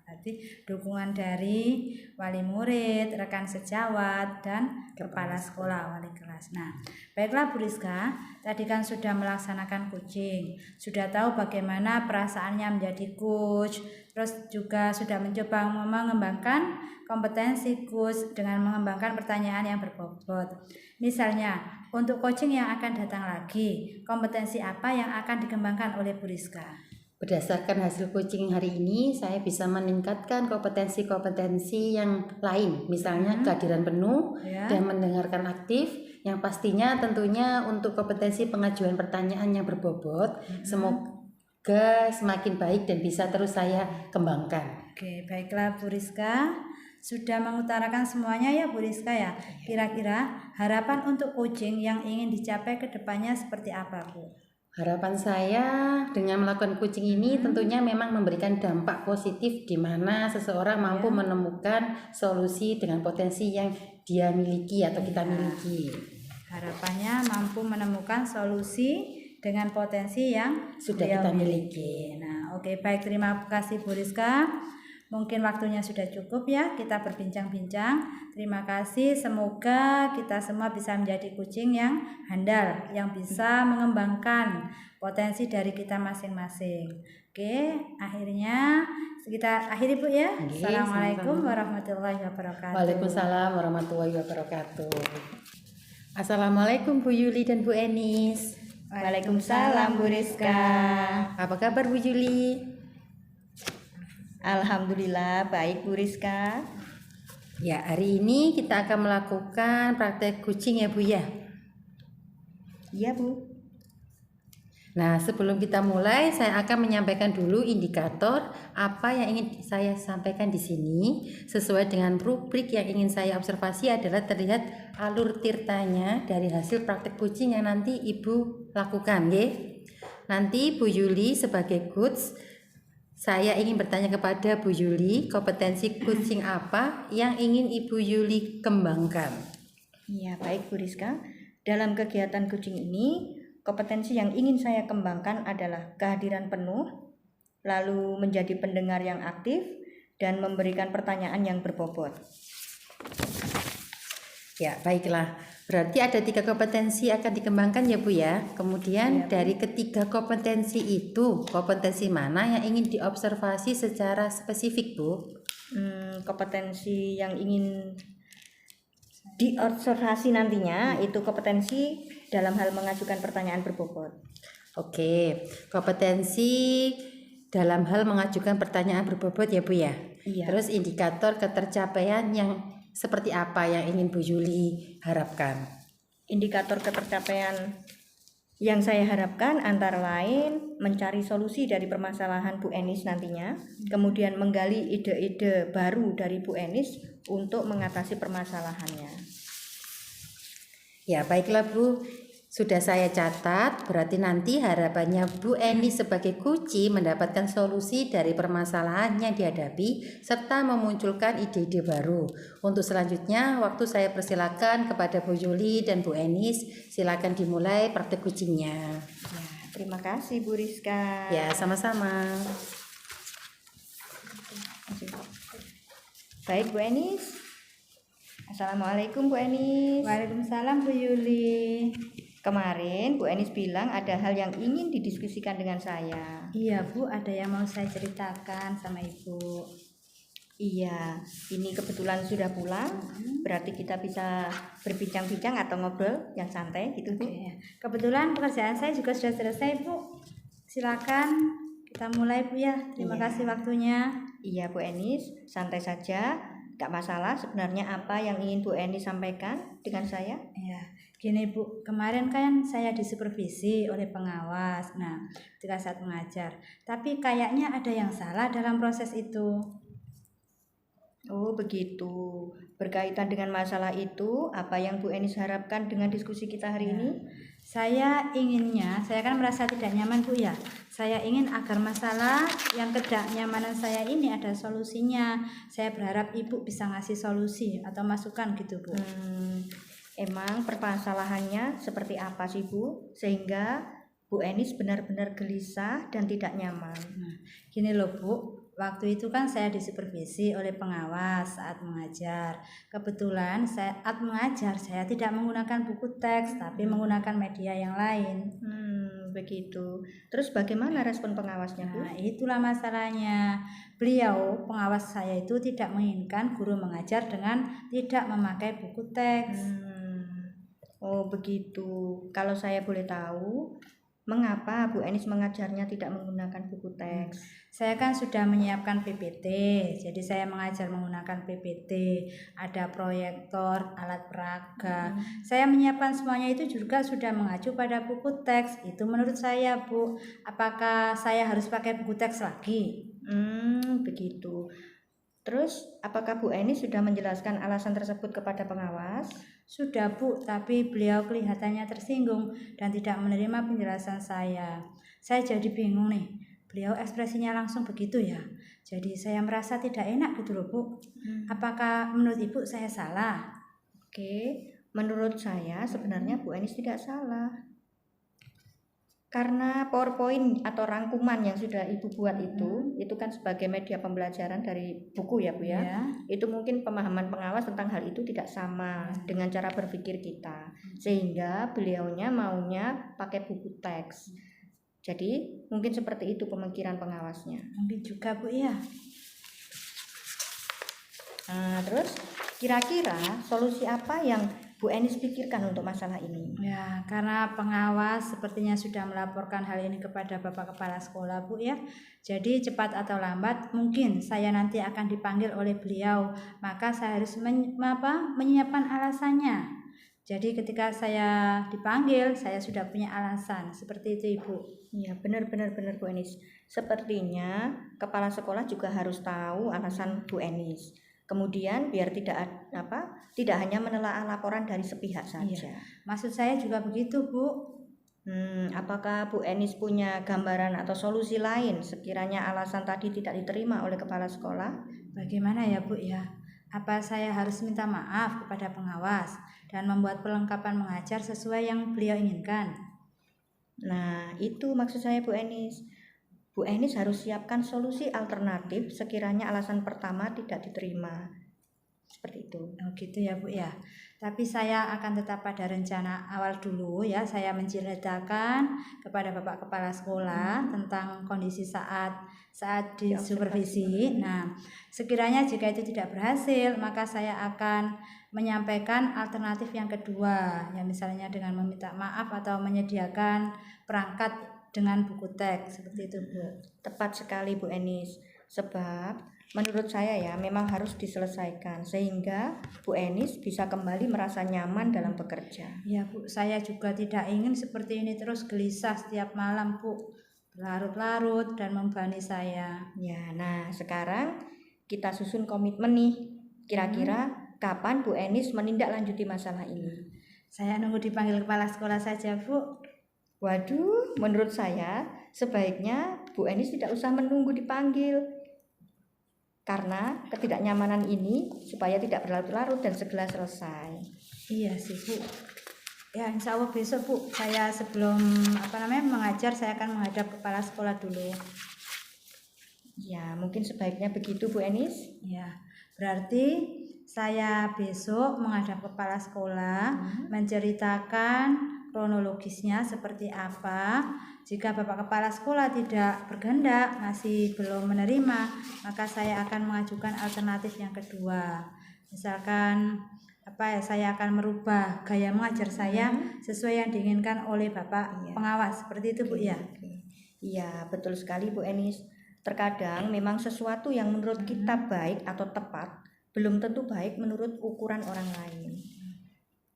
Berarti dukungan dari wali murid, rekan sejawat dan kepala sekolah wali kelas. Nah, baiklah Bu Rizka, tadi kan sudah melaksanakan coaching, sudah tahu bagaimana perasaannya menjadi coach, terus juga sudah mencoba mengembangkan kompetensi coach dengan mengembangkan pertanyaan yang berbobot. Misalnya, untuk coaching yang akan datang lagi, kompetensi apa yang akan dikembangkan oleh Bu Rizka? Berdasarkan hasil coaching hari ini, saya bisa meningkatkan kompetensi-kompetensi yang lain, misalnya kehadiran penuh dan mendengarkan aktif, yang pastinya tentunya untuk kompetensi pengajuan pertanyaan yang berbobot, semoga semakin baik dan bisa terus saya kembangkan. Oke, baiklah Bu Rizka, sudah mengutarakan semuanya ya Bu Rizka ya. Kira-kira harapan untuk coaching yang ingin dicapai ke depannya seperti apa Bu? Harapan saya dengan melakukan coaching ini tentunya memang memberikan dampak positif di mana seseorang mampu menemukan solusi dengan potensi yang dia miliki atau kita miliki. Harapannya mampu menemukan solusi dengan potensi yang sudah kita miliki. Nah, oke, baik, terima kasih Bu Rizka. Mungkin waktunya sudah cukup ya kita berbincang-bincang. Terima kasih, semoga kita semua bisa menjadi kucing yang handal, yang bisa mengembangkan potensi dari kita masing-masing. Oke, akhirnya kita akhiri Bu ya. Assalamualaikum warahmatullahi wabarakatuh. Waalaikumsalam warahmatullahi wabarakatuh. Assalamualaikum Bu Yuli dan Bu Enis. Waalaikumsalam Bu Rizka. Apa kabar Bu Yuli? Alhamdulillah baik Bu Rizka. Ya, hari ini kita akan melakukan praktek coaching ya Bu ya. Iya Bu. Nah, sebelum kita mulai, saya akan menyampaikan dulu indikator apa yang ingin saya sampaikan di sini. Sesuai dengan rubrik yang ingin saya observasi adalah terlihat alur tirtanya dari hasil praktek coaching yang nanti Ibu lakukan, ya. Nanti Bu Yuli sebagai coach, saya ingin bertanya kepada Bu Yuli, kompetensi coaching apa yang ingin Ibu Yuli kembangkan? Iya, baik Bu Rizka. Dalam kegiatan coaching ini, kompetensi yang ingin saya kembangkan adalah kehadiran penuh, lalu menjadi pendengar yang aktif, dan memberikan pertanyaan yang berbobot. Ya, baiklah. Berarti ada 3 kompetensi akan dikembangkan ya Bu ya. Kemudian dari ketiga kompetensi itu, kompetensi mana yang ingin diobservasi secara spesifik Bu? Kompetensi yang ingin diobservasi nantinya itu kompetensi dalam hal mengajukan pertanyaan berbobot. Oke, kompetensi dalam hal mengajukan pertanyaan berbobot ya Bu ya. Iya. Terus indikator ketercapaian yang seperti apa yang ingin Bu Yuli harapkan? Indikator ketercapaian yang saya harapkan antara lain mencari solusi dari permasalahan Bu Enis nantinya, kemudian menggali ide-ide baru dari Bu Enis untuk mengatasi permasalahannya. Ya, baiklah Bu. Sudah saya catat, berarti nanti harapannya Bu Eni sebagai kunci mendapatkan solusi dari permasalahan yang dihadapi serta memunculkan ide-ide baru. Untuk selanjutnya, waktu saya persilakan kepada Bu Yuli dan Bu Enis, silakan dimulai praktek coachingnya. Ya, Terima kasih Bu Rizka. Ya, sama-sama. Baik Bu Enis. Assalamualaikum Bu Enis. Waalaikumsalam Bu Yuli. Kemarin Bu Enis bilang ada hal yang ingin didiskusikan dengan saya. Iya Bu, ada yang mau saya ceritakan sama Ibu. Iya, ini kebetulan sudah pulang, berarti kita bisa berbincang-bincang atau ngobrol yang santai gitu Bu. Oke. Kebetulan pekerjaan saya juga sudah selesai Bu. Silakan kita mulai Bu ya. Terima Iya. kasih waktunya. Iya Bu Enis, santai saja, gak masalah. Sebenarnya apa yang ingin Bu Enis sampaikan dengan saya? Ya, gini Bu, kemarin kan saya disupervisi oleh pengawas. Nah, ketika saat mengajar, tapi kayaknya ada yang salah dalam proses itu. Oh begitu, berkaitan dengan masalah itu, apa yang Bu Enis harapkan dengan diskusi kita hari ini? Saya kan merasa tidak nyaman Bu ya. Saya ingin agar masalah yang ketidaknyamanan saya ini ada solusinya. Saya berharap Ibu bisa ngasih solusi atau masukan gitu Bu. Emang permasalahannya seperti apa sih Bu? Sehingga Bu Enis benar-benar gelisah dan tidak nyaman. Nah, gini loh Bu, waktu itu kan saya disupervisi oleh pengawas saat mengajar. Kebetulan saat mengajar saya tidak menggunakan buku teks, tapi menggunakan media yang lain. Begitu. Terus bagaimana respon pengawasnya Bu? Nah, itulah masalahnya. Beliau, pengawas saya itu tidak menginginkan guru mengajar dengan tidak memakai buku teks. Oh begitu. Kalau saya boleh tahu, mengapa Bu Enis mengajarnya tidak menggunakan buku teks? Saya kan sudah menyiapkan PPT, jadi saya mengajar menggunakan PPT, ada proyektor, alat peraga. Saya menyiapkan semuanya itu juga sudah mengacu pada buku teks. Itu menurut saya Bu, apakah saya harus pakai buku teks lagi? Begitu. Terus apakah Bu Enis sudah menjelaskan alasan tersebut kepada pengawas? Sudah Bu, tapi beliau kelihatannya tersinggung dan tidak menerima penjelasan saya. Saya jadi bingung nih. Beliau ekspresinya langsung begitu ya. Jadi saya merasa tidak enak gitu loh Bu. Apakah menurut Ibu saya salah? Oke, menurut saya sebenarnya Bu Enis tidak salah. Karena PowerPoint atau rangkuman yang sudah Ibu buat itu kan sebagai media pembelajaran dari buku ya Bu ya. Itu mungkin pemahaman pengawas tentang hal itu tidak sama dengan cara berpikir kita. Sehingga beliaunya maunya pakai buku teks. Jadi mungkin seperti itu pemikiran pengawasnya. Mungkin juga Bu ya. Nah, terus kira-kira solusi apa yang Bu Enis pikirkan untuk masalah ini? Ya, karena pengawas sepertinya sudah melaporkan hal ini kepada Bapak Kepala Sekolah Bu ya. Jadi cepat atau lambat mungkin saya nanti akan dipanggil oleh beliau. Maka saya harus menyiapkan alasannya. Jadi ketika saya dipanggil, saya sudah punya alasan. Seperti itu Ibu. Iya, benar Bu Enis. Sepertinya kepala sekolah juga harus tahu alasan Bu Enis. Kemudian biar tidak hanya menelaah laporan dari sepihak saja. Iya. Maksud saya juga begitu Bu. Apakah Bu Enis punya gambaran atau solusi lain sekiranya alasan tadi tidak diterima oleh kepala sekolah? Bagaimana ya Bu ya? Apa saya harus minta maaf kepada pengawas dan membuat perlengkapan mengajar sesuai yang beliau inginkan? Nah, itu maksud saya Bu Enis. Bu Enis harus siapkan solusi alternatif sekiranya alasan pertama tidak diterima. Seperti itu. Oh gitu ya Bu ya. Tapi saya akan tetap pada rencana awal dulu ya. Saya menceritakan kepada Bapak Kepala Sekolah tentang kondisi saat disupervisi. Nah, sekiranya jika itu tidak berhasil, maka saya akan menyampaikan alternatif yang kedua, ya misalnya dengan meminta maaf atau menyediakan perangkat dengan buku teks seperti itu Bu. Tepat sekali Bu Enis. Sebab menurut saya ya memang harus diselesaikan sehingga Bu Enis bisa kembali merasa nyaman dalam bekerja. Ya Bu, saya juga tidak ingin seperti ini terus gelisah setiap malam Bu. Larut-larut dan membebani saya. Ya, nah sekarang kita susun komitmen nih. Kira-kira kapan Bu Enis menindaklanjuti masalah ini? Saya nunggu dipanggil kepala sekolah saja Bu. Waduh, menurut saya sebaiknya Bu Enis tidak usah menunggu dipanggil. Karena ketidaknyamanan ini supaya tidak berlarut-larut dan segera selesai. Iya sih Bu. Ya, insya Allah besok Bu, saya sebelum mengajar saya akan menghadap kepala sekolah dulu. Ya, mungkin sebaiknya begitu Bu Enis. Ya, berarti saya besok menghadap kepala sekolah menceritakan kronologisnya seperti apa. Jika Bapak Kepala Sekolah tidak berkehendak, masih belum menerima, maka saya akan mengajukan alternatif yang kedua. Misalkan saya akan merubah gaya mengajar saya sesuai yang diinginkan oleh Bapak pengawas. Seperti itu Bu ya. Iya, betul sekali Bu Enis. Terkadang memang sesuatu yang menurut kita baik atau tepat belum tentu baik menurut ukuran orang lain.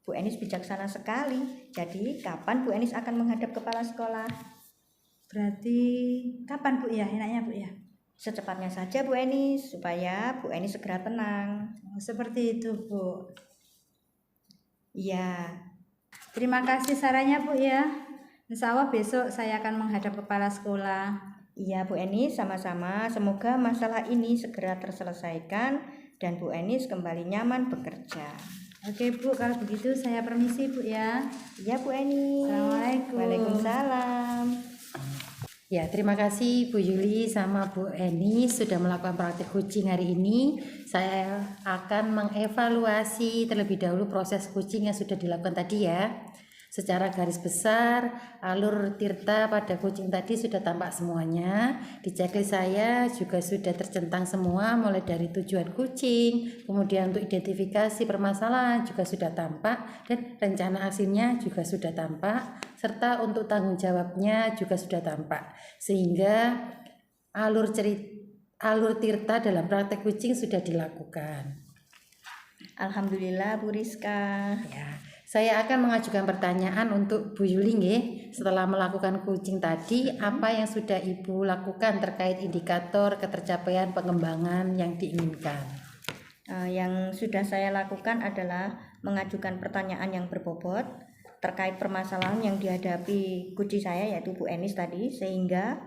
Bu Enis bijaksana sekali. Jadi kapan Bu Enis akan menghadap kepala sekolah? Berarti kapan Bu ya enaknya Bu ya? Secepatnya saja Bu Enis, supaya Bu Enis segera tenang. Seperti itu Bu. Iya. Terima kasih sarannya Bu ya. Insya Allah besok saya akan menghadap kepala sekolah. Iya Bu Enis, sama-sama. Semoga masalah ini segera terselesaikan dan Bu Enis kembali nyaman bekerja. Oke Bu, kalau begitu saya permisi Bu ya. Iya Bu Enis. Assalamualaikum. Waalaikumsalam. Ya, terima kasih Bu Yuli sama Bu Eni sudah melakukan praktik coaching hari ini. Saya akan mengevaluasi terlebih dahulu proses coaching yang sudah dilakukan tadi ya. Secara garis besar, alur tirta pada coaching tadi sudah tampak semuanya. Di checklist saya juga sudah tercentang semua, mulai dari tujuan coaching, kemudian untuk identifikasi permasalahan juga sudah tampak, dan rencana aksinya juga sudah tampak, serta untuk tanggung jawabnya juga sudah tampak. Sehingga alur tirta dalam praktek coaching sudah dilakukan. Alhamdulillah Bu Rizka. Ya. Saya akan mengajukan pertanyaan untuk Bu Yuli nggih. Setelah melakukan coaching tadi, apa yang sudah Ibu lakukan terkait indikator ketercapaian pengembangan yang diinginkan? Yang sudah saya lakukan adalah mengajukan pertanyaan yang berbobot terkait permasalahan yang dihadapi coach saya yaitu Bu Enis tadi, sehingga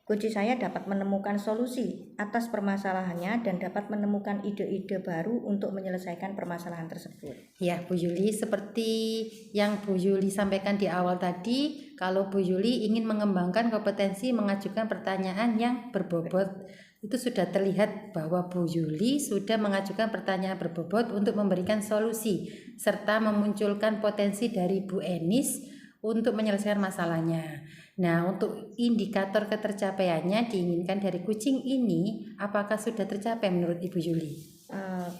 coach saya dapat menemukan solusi atas permasalahannya dan dapat menemukan ide-ide baru untuk menyelesaikan permasalahan tersebut. Ya Bu Yuli, seperti yang Bu Yuli sampaikan di awal tadi, kalau Bu Yuli ingin mengembangkan kompetensi mengajukan pertanyaan yang berbobot, itu sudah terlihat bahwa Bu Yuli sudah mengajukan pertanyaan berbobot untuk memberikan solusi serta memunculkan potensi dari Bu Enis untuk menyelesaikan masalahnya. Nah, untuk indikator ketercapaiannya diinginkan dari coaching ini, apakah sudah tercapai menurut Ibu Yuli?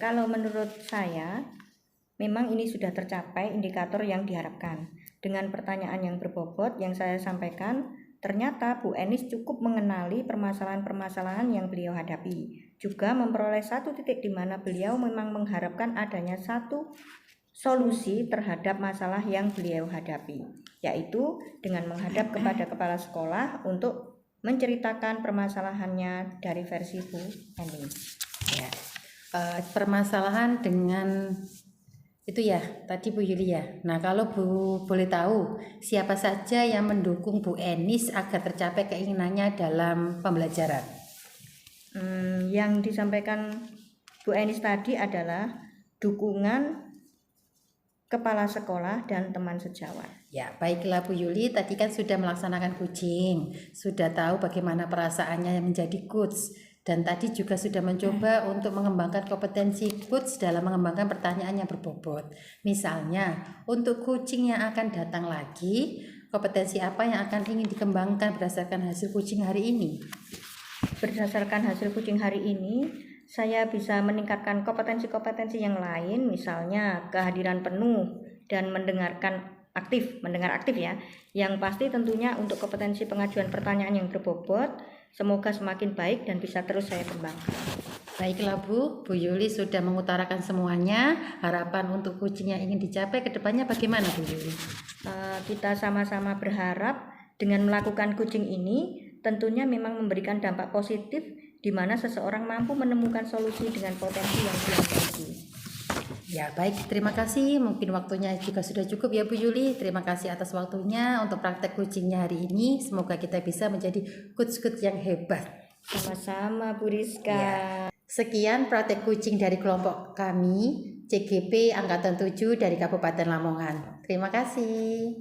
Kalau menurut saya, memang ini sudah tercapai indikator yang diharapkan. Dengan pertanyaan yang berbobot yang saya sampaikan, ternyata Bu Enis cukup mengenali permasalahan-permasalahan yang beliau hadapi. Juga memperoleh satu titik di mana beliau memang mengharapkan adanya satu solusi terhadap masalah yang beliau hadapi, yaitu dengan menghadap kepada kepala sekolah untuk menceritakan permasalahannya dari versi Bu Enis. Ya, permasalahan dengan itu ya tadi Bu Yuli ya. Nah, kalau Bu boleh tahu siapa saja yang mendukung Bu Enis agar tercapai keinginannya dalam pembelajaran? Yang disampaikan Bu Enis tadi adalah dukungan kepala sekolah dan teman sejawat. Ya, baiklah Bu Yuli, tadi kan sudah melaksanakan coaching, sudah tahu bagaimana perasaannya menjadi coach, dan tadi juga sudah mencoba untuk mengembangkan kompetensi coach dalam mengembangkan pertanyaan yang berbobot. Misalnya, untuk coaching yang akan datang lagi, kompetensi apa yang akan ingin dikembangkan berdasarkan hasil coaching hari ini? Berdasarkan hasil coaching hari ini, saya bisa meningkatkan kompetensi-kompetensi yang lain, misalnya kehadiran penuh dan mendengar aktif ya. Yang pasti tentunya untuk kompetensi pengajuan pertanyaan yang berbobot, semoga semakin baik dan bisa terus saya kembangkan. Baiklah Bu Yuli sudah mengutarakan semuanya. Harapan untuk coaching yang ingin dicapai ke depannya bagaimana Bu Yuli? Kita sama-sama berharap dengan melakukan coaching ini tentunya memang memberikan dampak positif di mana seseorang mampu menemukan solusi dengan potensi yang dia miliki. Ya baik, terima kasih. Mungkin waktunya juga sudah cukup ya Bu Yuli. Terima kasih atas waktunya untuk praktek coachingnya hari ini. Semoga kita bisa menjadi coach-coach yang hebat. Sama-sama Bu Rizka. Ya. Sekian praktek coaching dari kelompok kami. CGP Angkatan 7 dari Kabupaten Lamongan. Terima kasih.